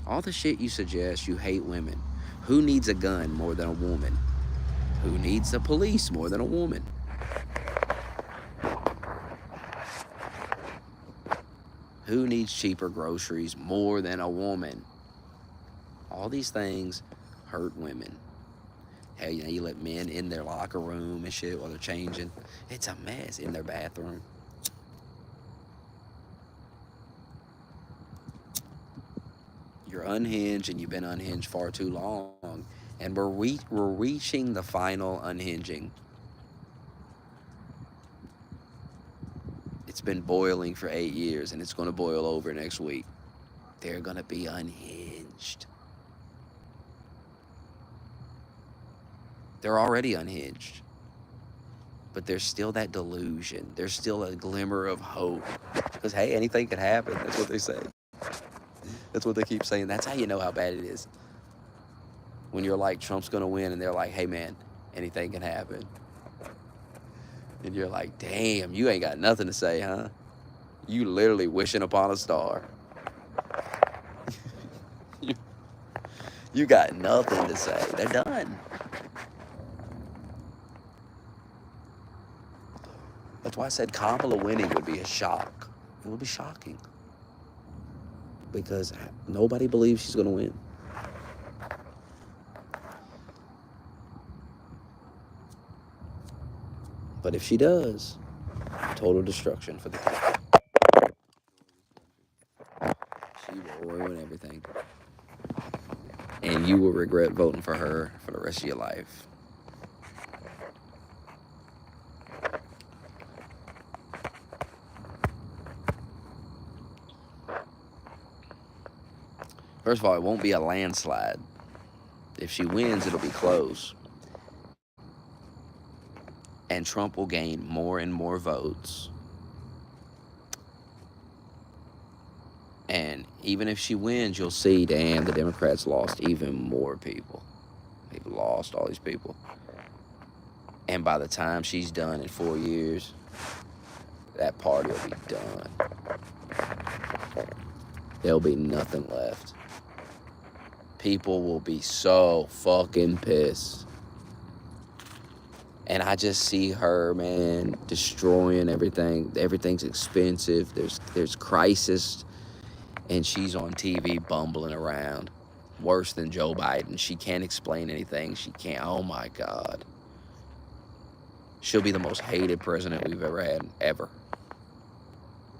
All the shit you suggest, you hate women. Who needs a gun more than a woman? Who needs the police more than a woman? Who needs cheaper groceries more than a woman? All these things hurt women. Hell, you let men in their locker room and shit while they're changing. It's a mess in their bathroom. You're unhinged and you've been unhinged far too long. And we're reaching the final unhinging. It's been boiling for 8 years and it's going to boil over next week. They're going to be unhinged. They're already unhinged. But there's still that delusion. There's still a glimmer of hope. Because, hey, anything could happen. That's what they say. That's what they keep saying. That's how you know how bad it is. When you're like, Trump's going to win, and they're like, hey, man, anything can happen. And you're like, damn, you ain't got nothing to say, huh? You literally wishing upon a star. You got nothing to say. They're done. That's why I said Kamala winning would be a shock. It would be shocking. Because nobody believes she's going to win. But if she does, total destruction for the country. She will ruin everything. And you will regret voting for her for the rest of your life. First of all, it won't be a landslide. If she wins, it'll be close. And Trump will gain more and more votes. And even if she wins, you'll see, damn, the Democrats lost even more people. They've lost all these people. And by the time she's done in 4 years, that party will be done. There'll be nothing left. People will be so fucking pissed. And I just see her, man, destroying everything. Everything's expensive. There's crisis. And she's on TV bumbling around. Worse than Joe Biden. She can't explain anything. She can't. Oh my God. She'll be the most hated president we've ever had, ever.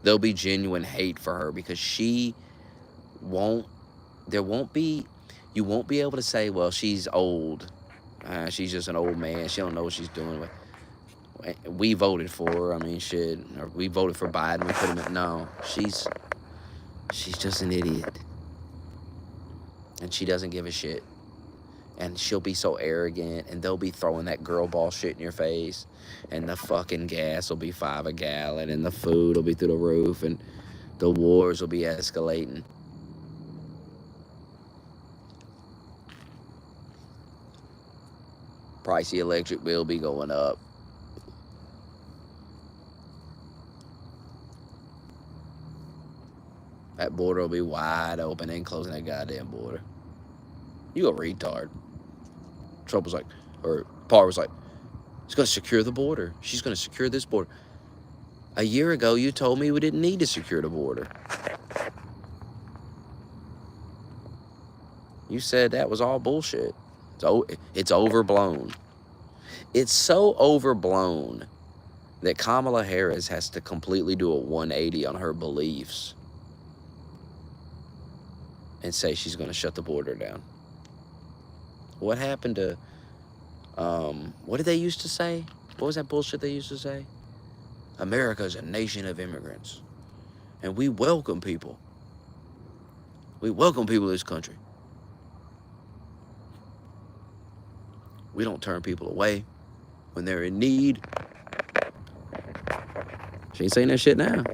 There'll be genuine hate for her because she won't, there won't be, you won't be able to say, well, she's old. She's just an old man. She don't know what she's doing. We voted for her. I mean, shit. Or we voted for Biden. We put him in. No, she's just an idiot. And she doesn't give a shit. And she'll be so arrogant, and they'll be throwing that girl ball shit in your face, and the fucking gas will be $5 a gallon, and the food will be through the roof, and the wars will be escalating. Price of the electric bill be going up. That border will be wide open. They ain't closing that goddamn border. You a retard. Trump was like, or Parr was like, he's going to secure the border. She's going to secure this border. A year ago, you told me we didn't need to secure the border. You said that was all bullshit. It's overblown. It's so overblown that Kamala Harris has to completely do a 180 on her beliefs and say she's going to shut the border down. What happened to, what did they used to say? What was that bullshit they used to say? America is a nation of immigrants, and we welcome people. We welcome people to this country. We don't turn people away when they're in need. She ain't saying that shit now.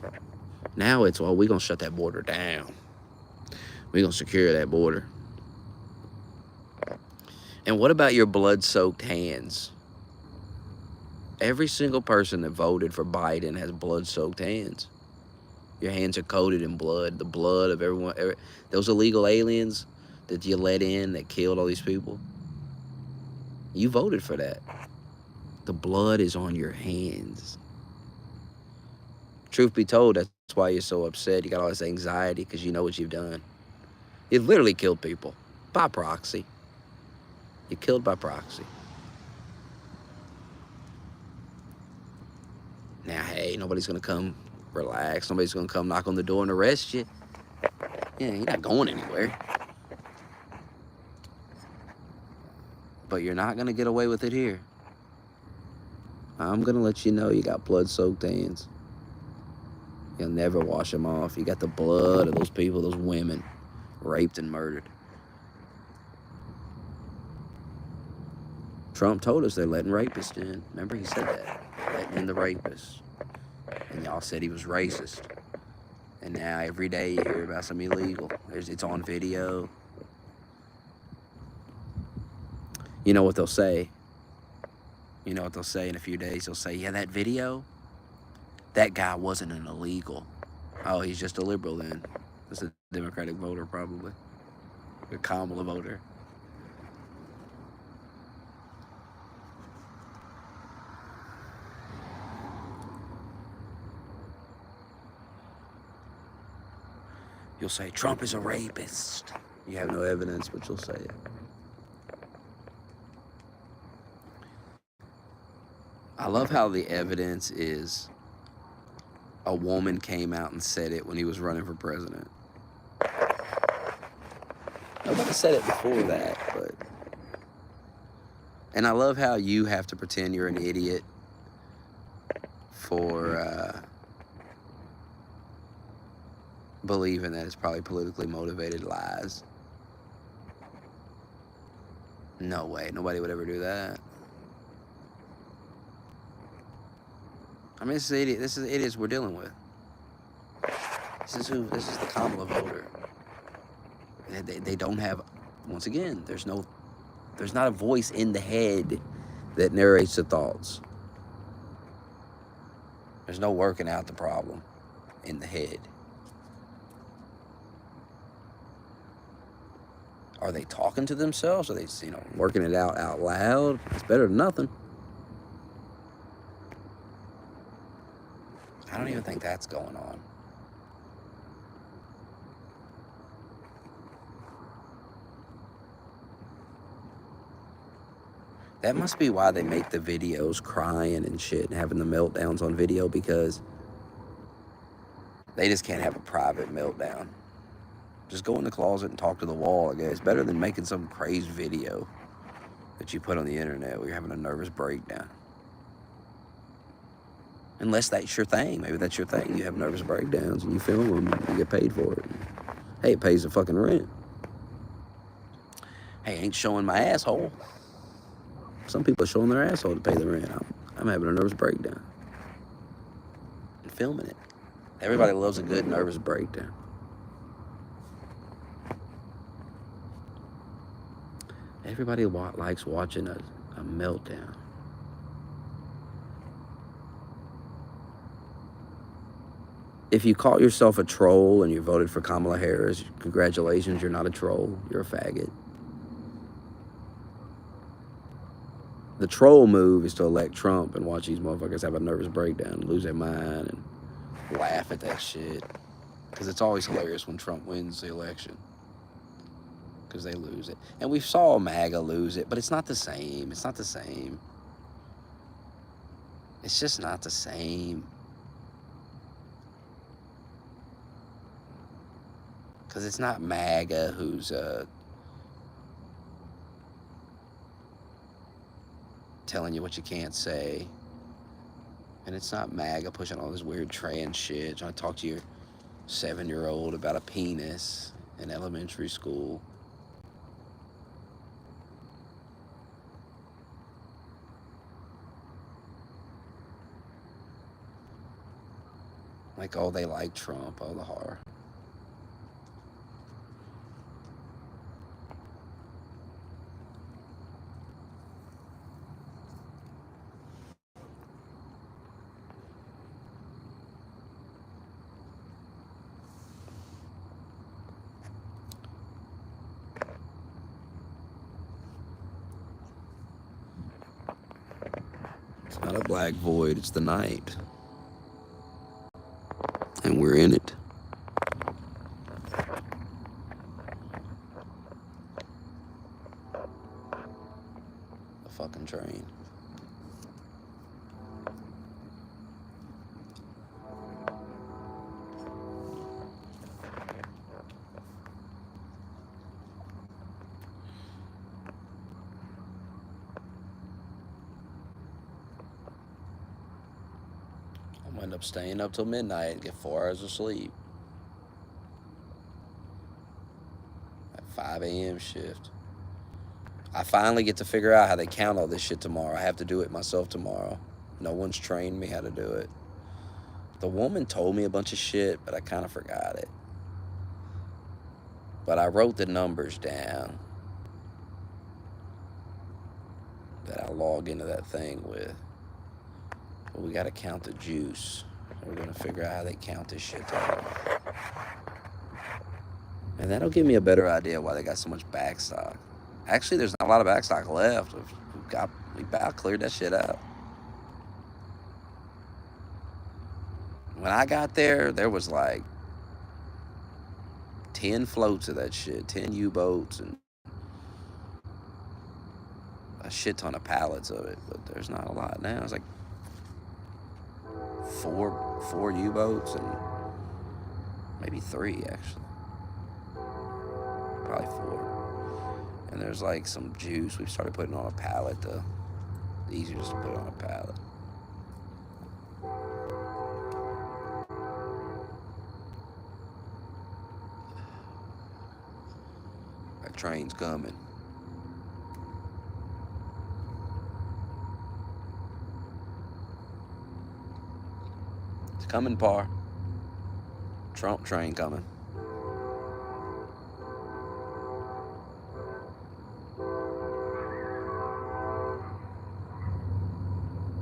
Now it's, well, we're going to shut that border down. We're going to secure that border. And what about your blood-soaked hands? Every single person that voted for Biden has blood-soaked hands. Your hands are coated in blood. The blood of everyone. Those illegal aliens that you let in that killed all these people. You voted for that. The blood is on your hands. Truth be told, that's why you're so upset. You got all this anxiety because you know what you've done. You literally killed people by proxy. You're killed by proxy. Now, hey, nobody's going to come relax. Nobody's going to come knock on the door and arrest you. Yeah, you're not going anywhere. But you're not going to get away with it here. I'm going to let you know you got blood-soaked hands. You'll never wash them off. You got the blood of those people, those women, raped and murdered. Trump told us they're letting rapists in. Remember, he said that. Letting in the rapists. And y'all said he was racist. And now every day you hear about some illegal. It's on video. You know what they'll say? You know what they'll say in a few days? They'll say, yeah, that video, that guy wasn't an illegal. Oh, he's just a liberal then. That's a Democratic voter, probably. A Kamala voter. You'll say, Trump is a rapist. You have no evidence, but you'll say it. I love how the evidence is a woman came out and said it when he was running for president. Nobody said it before that, but... And I love how you have to pretend you're an idiot for believing that it's probably politically motivated lies. No way. Nobody would ever do that. I mean, this is the idiots we're dealing with. This is the Kamala voter. They don't have, once again, there's not a voice in the head that narrates the thoughts. There's no working out the problem in the head. Are they talking to themselves? Are they, working it out loud? It's better than nothing. I don't even think that's going on. That must be why they make the videos crying and shit and having the meltdowns on video, because they just can't have a private meltdown. Just go in the closet and talk to the wall, I guess. Better than making some crazy video that you put on the internet where you're having a nervous breakdown. Unless that's your thing. Maybe that's your thing. You have nervous breakdowns and you film them and you get paid for it. Hey, it pays the fucking rent. Hey, ain't showing my asshole. Some people are showing their asshole to pay the rent. I'm having a nervous breakdown. And filming it. Everybody loves a good nervous breakdown. Everybody likes watching a meltdown. If you call yourself a troll and you voted for Kamala Harris, congratulations, you're not a troll. You're a faggot. The troll move is to elect Trump and watch these motherfuckers have a nervous breakdown, lose their mind, and laugh at that shit. Because it's always hilarious when Trump wins the election. Because they lose it. And we saw MAGA lose it, but it's not the same. It's not the same. It's just not the same. Because it's not MAGA who's telling you what you can't say. And it's not MAGA pushing all this weird trans shit, trying to talk to your 7-year-old about a penis in elementary school. Like, oh, they like Trump, oh, the horror. It's not a black void, it's the night. And we're in it. A fucking train. I'm gonna end up staying up till midnight and get 4 hours of sleep. At 5 a.m. shift. I finally get to figure out how they count all this shit tomorrow. I have to do it myself tomorrow. No one's trained me how to do it. The woman told me a bunch of shit, but I kind of forgot it. But I wrote the numbers down that I log into that thing with. But we gotta count the juice. We're gonna figure out how they count this shit tomorrow. And that'll give me a better idea why they got so much backstock. Actually, there's not a lot of backstock left. We about cleared that shit out. When I got there, there was like 10 floats of that shit, 10 U-boats, and a shit ton of pallets of it. But there's not a lot now. It's like four U-boats and maybe 3 actually. Probably 4. And there's like some juice we started putting on a pallet. Easier just to put on a pallet. That train's coming. It's coming, Par. Trump train coming.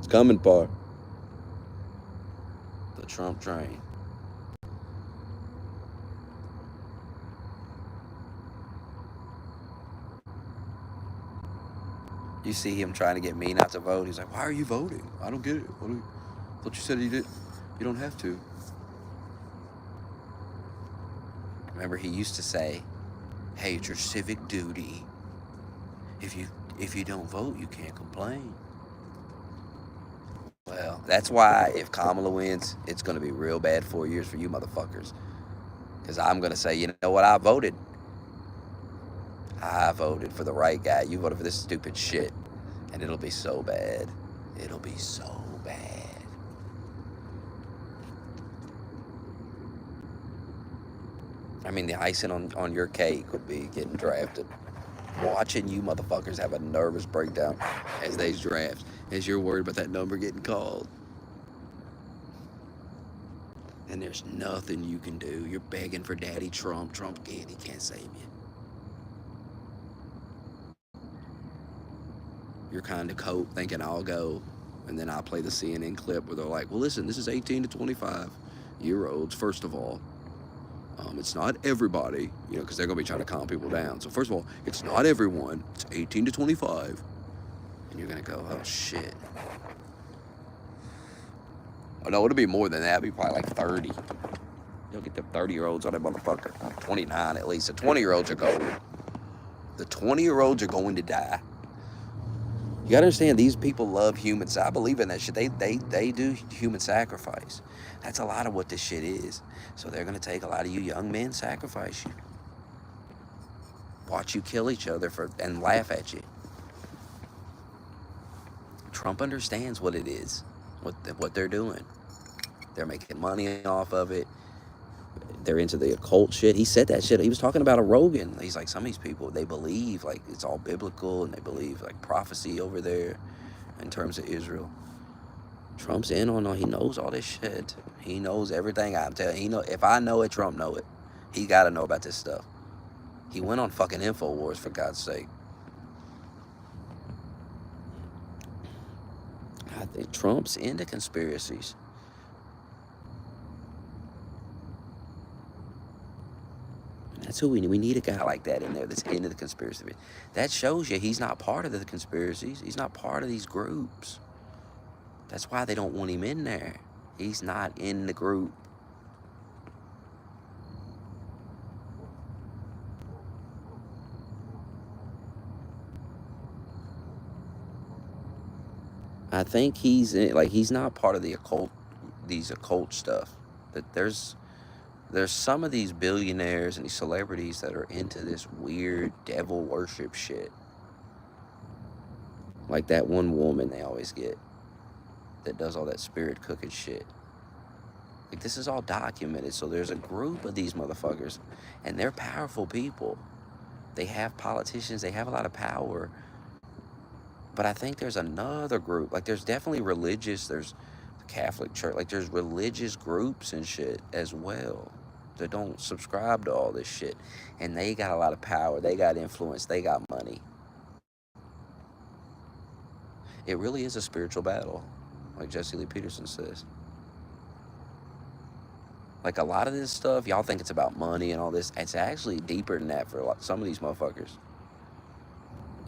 Coming, Par. The Trump train. You see him trying to get me not to vote. He's like, why are you voting? I don't get it. I thought you said you did. You don't have to. Remember, he used to say, hey, it's your civic duty. if you don't vote, you can't complain. Well, that's why if Kamala wins, it's going to be real bad 4 years for you motherfuckers. Because I'm going to say, you know what? I voted for the right guy. You voted for this stupid shit. And it'll be so bad. It'll be so bad. I mean, the icing on your cake would be getting drafted. Watching you motherfuckers have a nervous breakdown as they draft, as you're worried about that number getting called. And there's nothing you can do. You're begging for Daddy Trump. Trump can't. He can't save you. You're kind of cope thinking I'll go. And then I'll play the CNN clip where they're like, well, listen, this is 18 to 25-year-olds, first of all. It's not everybody, you know, because they're going to be trying to calm people down. So first of all, it's not everyone. It's 18 to 25. And you're going to go, oh, shit. Oh, no, it'll be more than that. It'll be probably like 30. You'll get the 30-year-olds on that motherfucker. 29 at least. The 20-year-olds are going. The 20-year-olds are going to die. You gotta understand, these people love humans. I believe in that shit. They do human sacrifice. That's a lot of what this shit is. So they're gonna take a lot of you young men, sacrifice you. Watch you kill each other and laugh at you. Trump understands what it is, what they're doing. They're making money off of it. They're into the occult shit. He said that shit. He was talking about a Rogan. He's like, some of these people, they believe like it's all biblical, and they believe like prophecy over there in terms of Israel. Trump's in on all. He knows all this shit. He knows everything. I'm telling you. If I know it, Trump know it. He got to know about this stuff. He went on fucking InfoWars, for God's sake. I think Trump's into conspiracies. That's who we need. We need a guy like that in there that's into the conspiracy. That shows you he's not part of the conspiracies. He's not part of these groups. That's why they don't want him in there. He's not in the group. I think he's not part of the occult, these occult stuff. That there's some of these billionaires and these celebrities that are into this weird devil worship shit. Like that one woman they always get that does all that spirit cooking shit. Like, this is all documented. So there's a group of these motherfuckers, and they're powerful people. They have politicians. They have a lot of power. But I think there's another group. Like, there's definitely religious. There's the Catholic Church. Like, there's religious groups and shit as well that don't subscribe to all this shit. And they got a lot of power. They got influence. They got money. It really is a spiritual battle, like Jesse Lee Peterson says. Like, a lot of this stuff, y'all think it's about money and all this. It's actually deeper than that for some of these motherfuckers.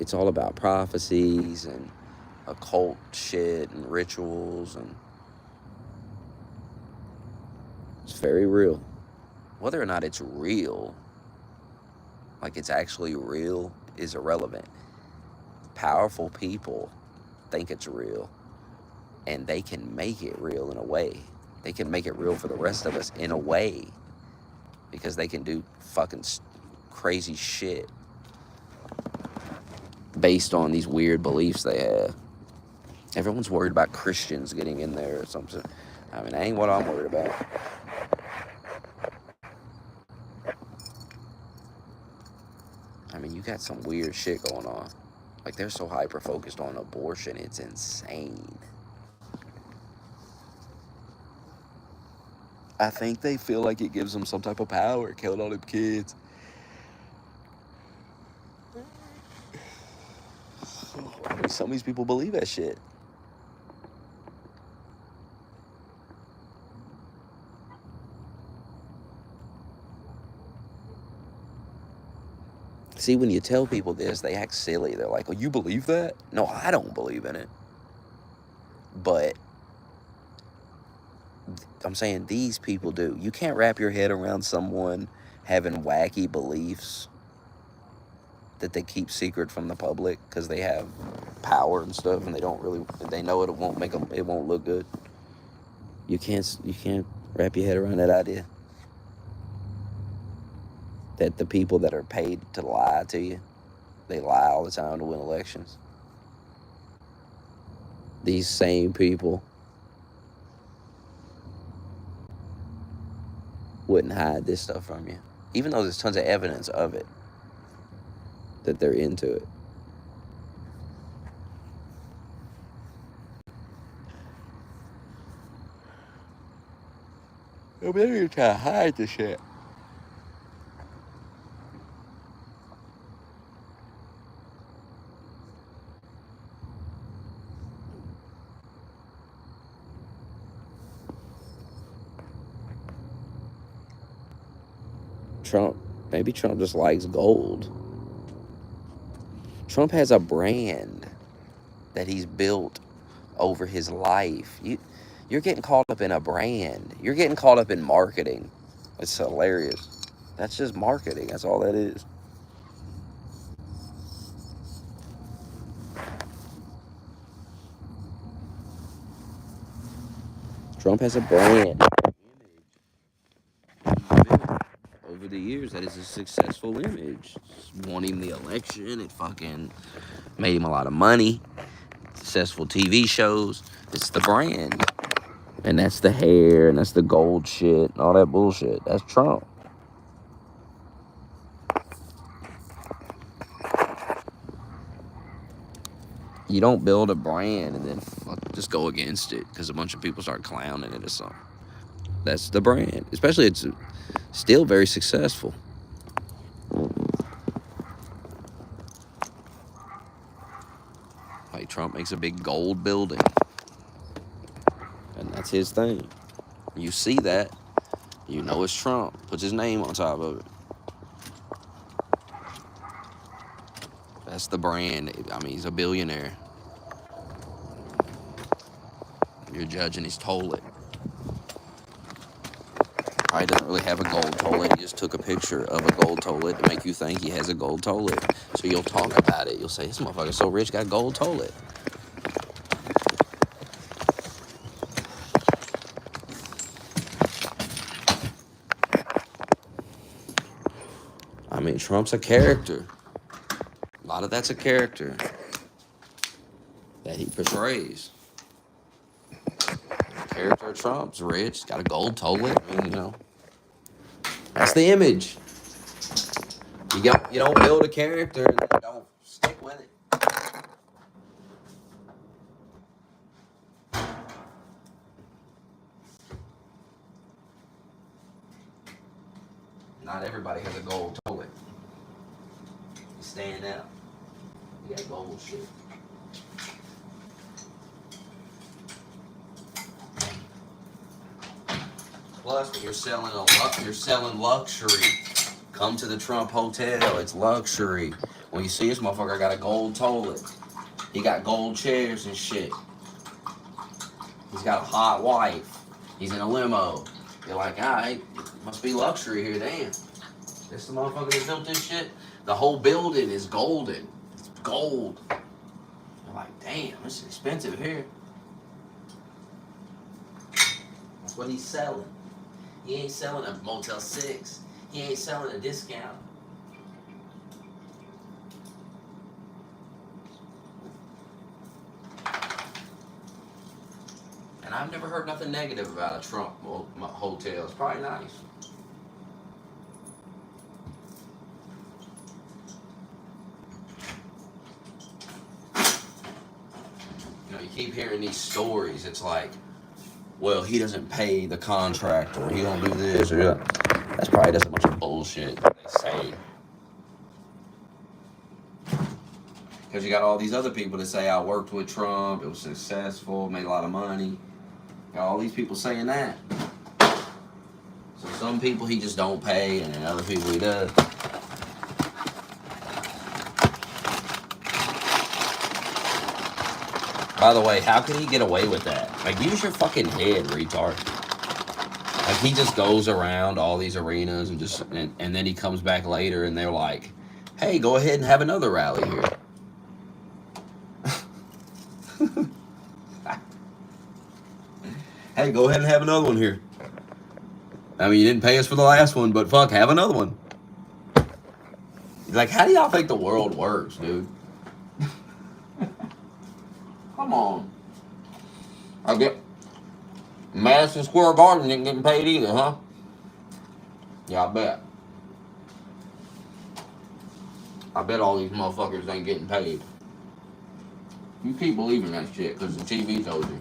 It's all about prophecies and occult shit and rituals, and it's very real. Whether or not it's real, like it's actually real, is irrelevant. Powerful people think it's real, and they can make it real in a way. They can make it real for the rest of us in a way, because they can do fucking crazy shit based on these weird beliefs they have. Everyone's worried about Christians getting in there or something. I mean, that ain't what I'm worried about. I mean, you got some weird shit going on. Like, they're so hyper-focused on abortion, it's insane. I think they feel like it gives them some type of power, killing all them kids. Some of these people believe that shit. See, when you tell people this, they act silly. They're like, oh, you believe that? No, I don't believe in it. But I'm saying these people do. You can't wrap your head around someone having wacky beliefs that they keep secret from the public because they have power and stuff, and they know it won't look good. You can't wrap your head around that idea that the people that are paid to lie to you, they lie all the time to win elections. These same people wouldn't hide this stuff from you, even though there's tons of evidence of it, that they're into it. They're trying to hide the shit. Maybe Trump just likes gold. Trump has a brand that he's built over his life. You're getting caught up in a brand. You're getting caught up in marketing. It's hilarious. That's just marketing. That's all that is. Trump has a brand over the years that is a successful image. Won him the election. It fucking made him a lot of money. Successful TV shows. It's the brand. And that's the hair, and that's the gold shit, and all that bullshit. That's Trump. You don't build a brand and then just go against it because a bunch of people start clowning it or something. That's the brand. Especially it's still very successful. Like Trump makes a big gold building. And that's his thing. You see that, you know it's Trump. Puts his name on top of it. That's the brand. I mean, he's a billionaire. You're judging his toilet. He doesn't really have a gold toilet. He just took a picture of a gold toilet to make you think he has a gold toilet. So you'll talk about it. You'll say, this motherfucker's so rich, got a gold toilet. I mean, Trump's a character. A lot of that's a character that he portrays. The character of Trump's rich, got a gold toilet. I mean, you know, that's the image. You don't build a character and you don't stick with it. Not everybody has a gold toilet. You stand out. You got gold shit. Plus, when you're selling luxury. Come to the Trump Hotel. It's luxury. When you see this motherfucker got a gold toilet. He got gold chairs and shit. He's got a hot wife. He's in a limo. You're like, alright, must be luxury here, damn. This the motherfucker that built this shit? The whole building is golden. It's gold. You're like, damn, this is expensive here. That's what he's selling. He ain't selling a Motel 6. He ain't selling a discount. And I've never heard nothing negative about a Trump hotel. It's probably nice. You know, you keep hearing these stories. It's like, well, he doesn't pay the contractor. He don't do this or that. That's probably just a bunch of bullshit they say. Because you got all these other people that say, I worked with Trump, it was successful, made a lot of money. Got all these people saying that. So some people he just don't pay, and then other people he does. By the way, how can he get away with that? Like, use your fucking head, retard. Like, he just goes around all these arenas and then he comes back later and they're like, Hey, go ahead and have another rally here. Hey, go ahead and have another one here. I mean, you didn't pay us for the last one, but fuck, have another one. Like, how do y'all think the world works, dude? Come on. I get Madison Square Garden ain't getting paid either, huh? Yeah, I bet. I bet all these motherfuckers ain't getting paid. You keep believing that shit because the TV told you.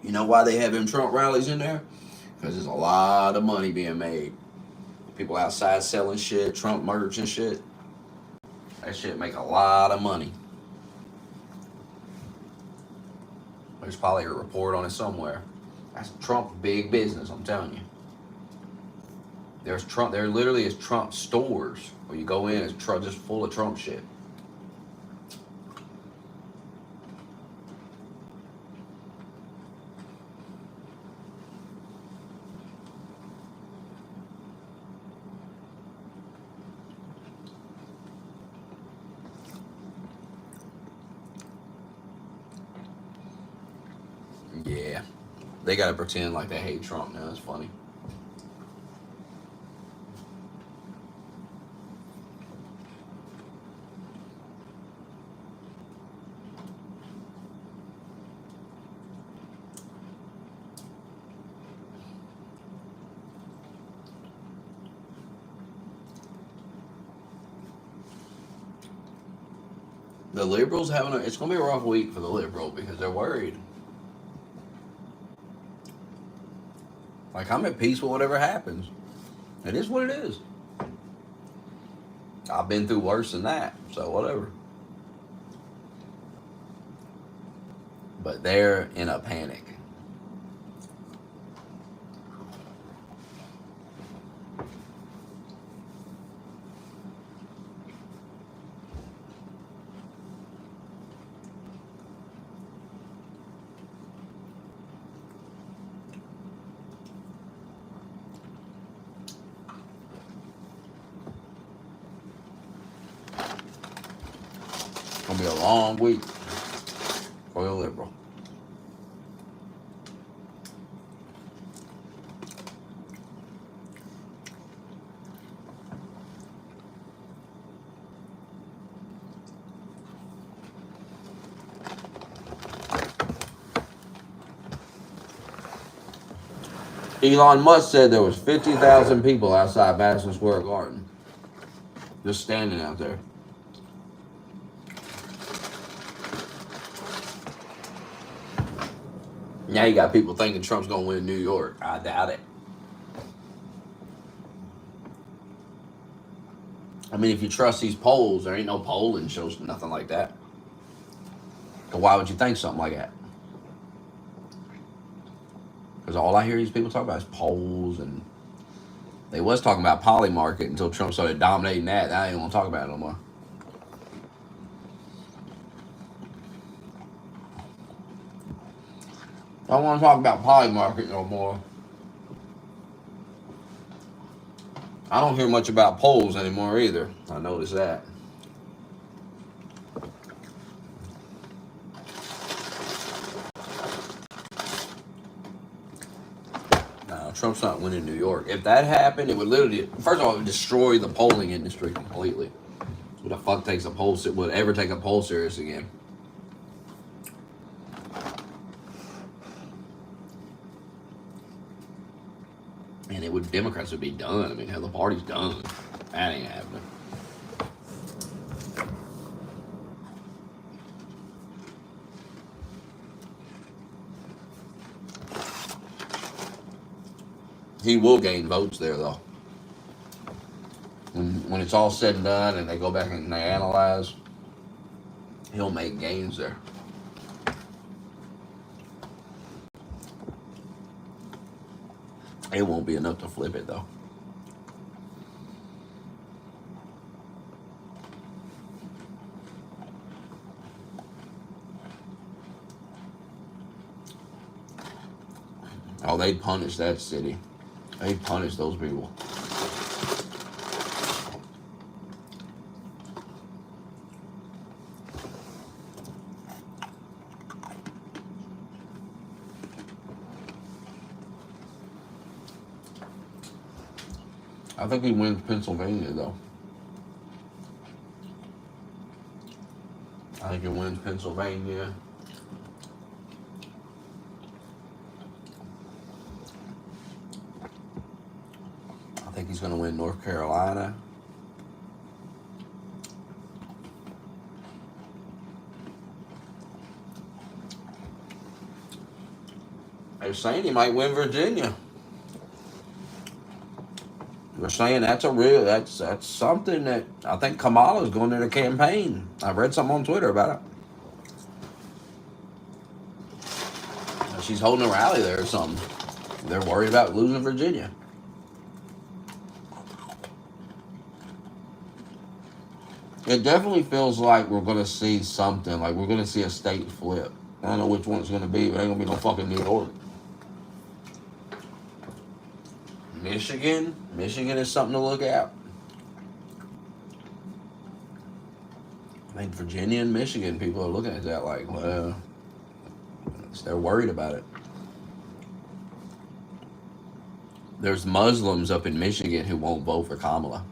You know why they have them Trump rallies in there? Because there's a lot of money being made. People outside selling shit, Trump merch and shit. That shit make a lot of money. There's probably a report on it somewhere. That's Trump's big business, I'm telling you. There's Trump. There literally is Trump stores where you go in, it's just full of Trump shit. Yeah, they gotta pretend like they hate Trump now. It's funny. The liberals it's gonna be a rough week for the liberal because they're worried. Like, I'm at peace with whatever happens. It is what it is. I've been through worse than that, so whatever. But they're in a panic. It's gonna be a long week for the liberal. Elon Musk said there was 50,000 people outside Madison Square Garden, just standing out there. Now you got people thinking Trump's gonna win New York. I doubt it. I mean, if you trust these polls, there ain't no polling shows nothing like that. So why would you think something like that? Because all I hear these people talk about is polls, and they was talking about poly market until Trump started dominating that. I ain't want to talk about it no more. I don't want to talk about poly market no more. I don't hear much about polls anymore either. I noticed that. No, Trump's not winning New York. If that happened, it would literally, first of all, it would destroy the polling industry completely. Who the fuck takes a poll? Would ever take a poll serious again? And it would, Democrats would be done. I mean, hell, the party's done. That ain't happening. He will gain votes there, though. When it's all said and done and they go back and they analyze, he'll make gains there. It won't be enough to flip it, though. Oh, they punish that city. They punish those people. I think he wins Pennsylvania, though. I think he wins Pennsylvania. I think he's going to win North Carolina. They're saying he might win Virginia. They're saying that's something that I think Kamala's going to the campaign. I read something on Twitter about it. She's holding a rally there or something. They're worried about losing Virginia. It definitely feels like we're going to see something. Like we're going to see a state flip. I don't know which one it's going to be, but it ain't going to be no fucking New York. Michigan is something to look at. I think Virginia and Michigan, people are looking at that like, well, they're worried about it. There's Muslims up in Michigan who won't vote for Kamala.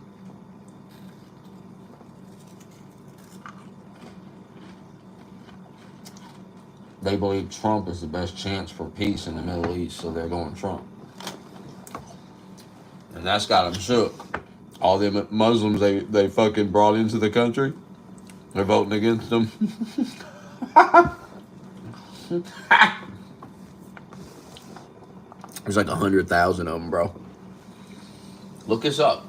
They believe Trump is the best chance for peace in the Middle East, so they're going Trump. And that's got them shook. All them Muslims they fucking brought into the country, they're voting against them. There's like 100,000 of them, bro. Look this up.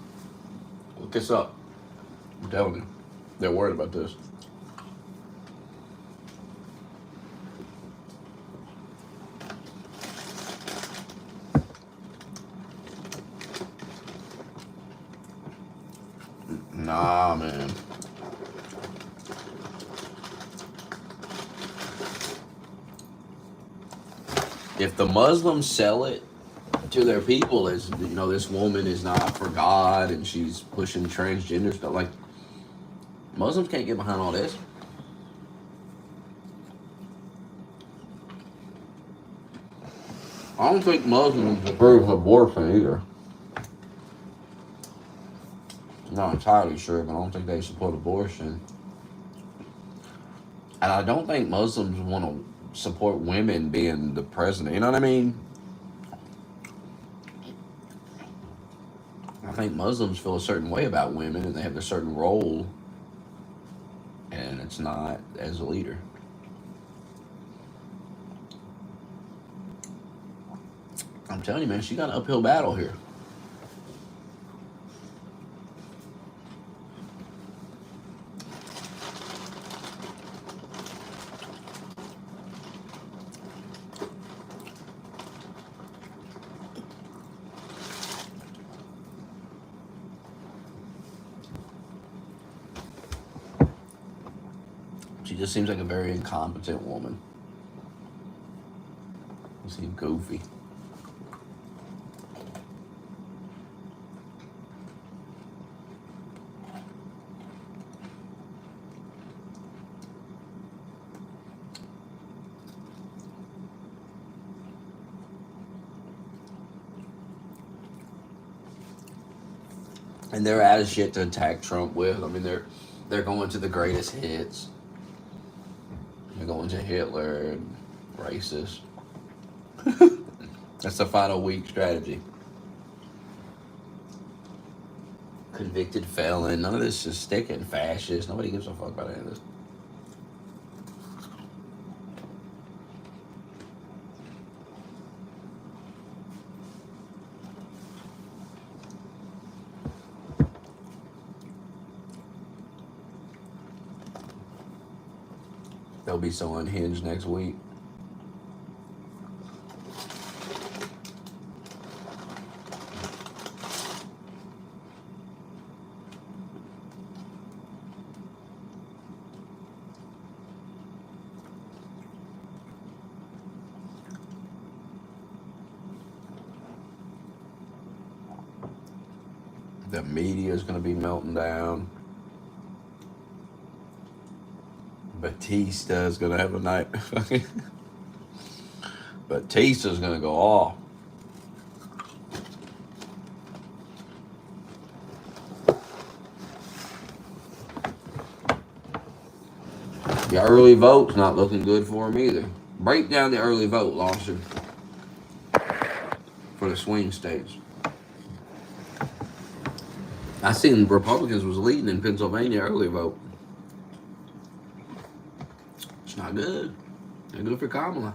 Look this up. I'm telling you, they're worried about this. Nah, man. If the Muslims sell it to their people as, you know, this woman is not for God and she's pushing transgender stuff, like, Muslims can't get behind all this. I don't think Muslims approve of abortion either. I'm not entirely sure, but I don't think they support abortion. And I don't think Muslims want to support women being the president. You know what I mean? I think Muslims feel a certain way about women and they have a certain role, and it's not as a leader. I'm telling you, man, she got an uphill battle here. She just seems like a very incompetent woman. You seem goofy. And they're out of shit to attack Trump with. I mean, they're going to the greatest hits. They're going to Hitler and racist. That's the final week strategy. Convicted felon. None of this is sticking. Fascist. Nobody gives a fuck about any of this. They'll be so unhinged next week. The media is going to be melting down. Batista is going to have a night. Batista's going to go off. The early vote's not looking good for him either. Break down the early vote, Lawson, for the swing states. I seen Republicans was leading in Pennsylvania early vote. It's not good. Not good for Kamala.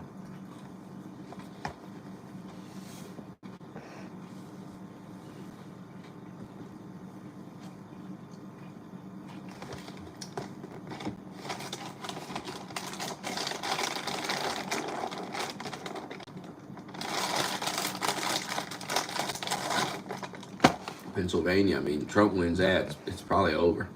Pennsylvania, I mean, Trump wins that, it's probably over.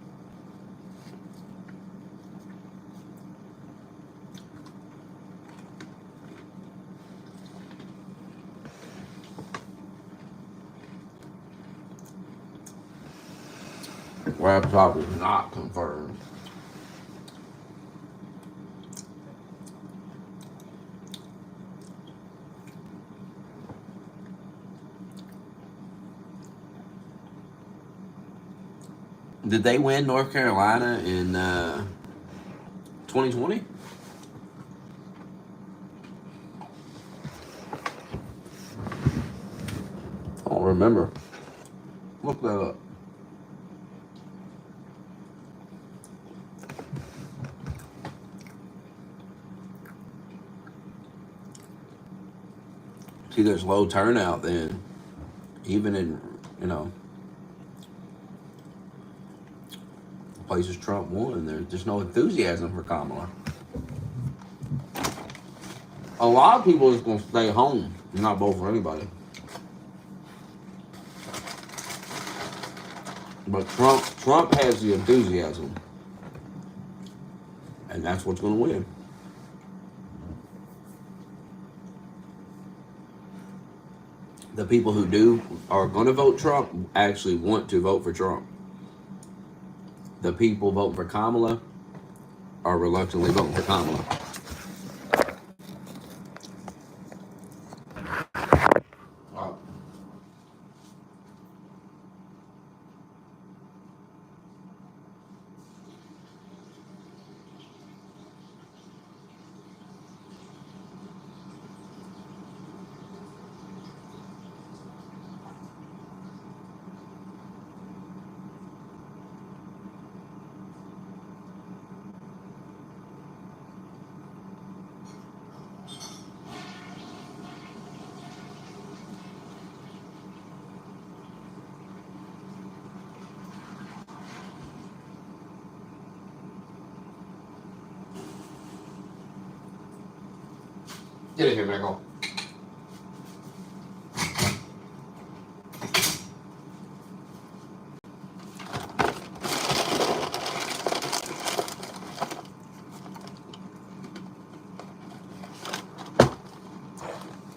Laptop is not confirmed. Did they win North Carolina in 2020? I don't remember. Look that up. See, there's low turnout then, even in, places Trump won. There's just no enthusiasm for Kamala. A lot of people is going to stay home and not vote for anybody. But Trump has the enthusiasm, and that's what's going to win. The people who are going to vote Trump actually want to vote for Trump. The people voting for Kamala are reluctantly voting for Kamala. Wow. Get in here, Michael.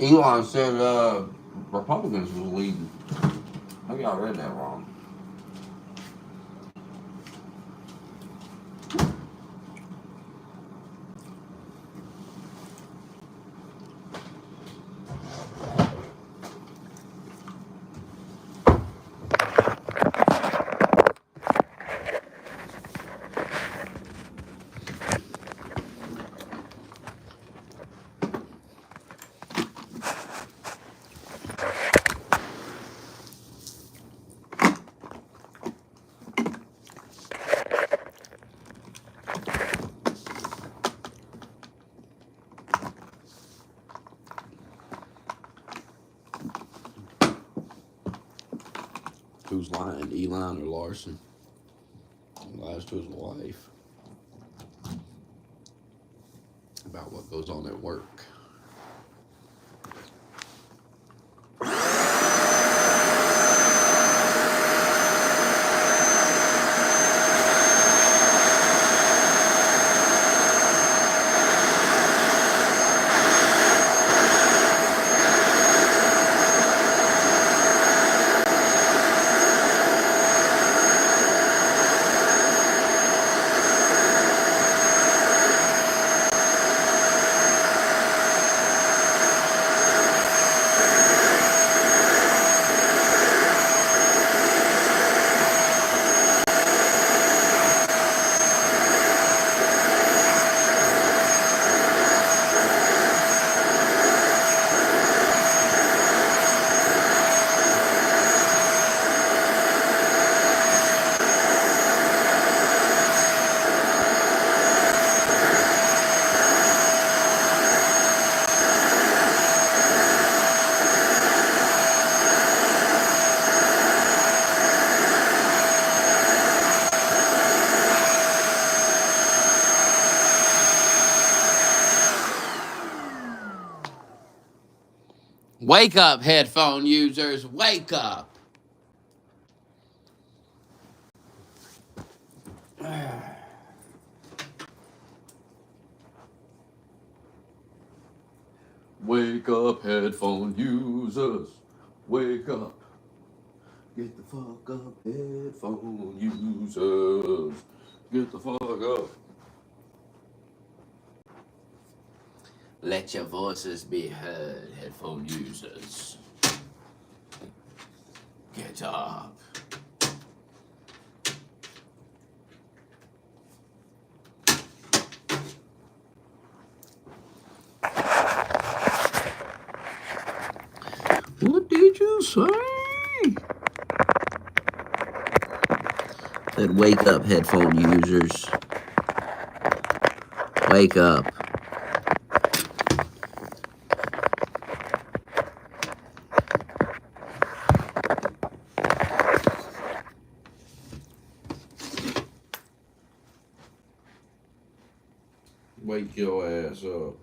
Elon said Republicans was leading. Maybe I read that wrong. Who's lying, Elon or Larson? He lies to his wife about what goes on at work. Wake up, headphone users. Wake up. Wake up, headphone users. Wake up. Get the fuck up, headphone users. Get the fuck up. Let your voices be heard, headphone users. Get up. What did you say? Said wake up, headphone users. Wake up. Wake your ass up.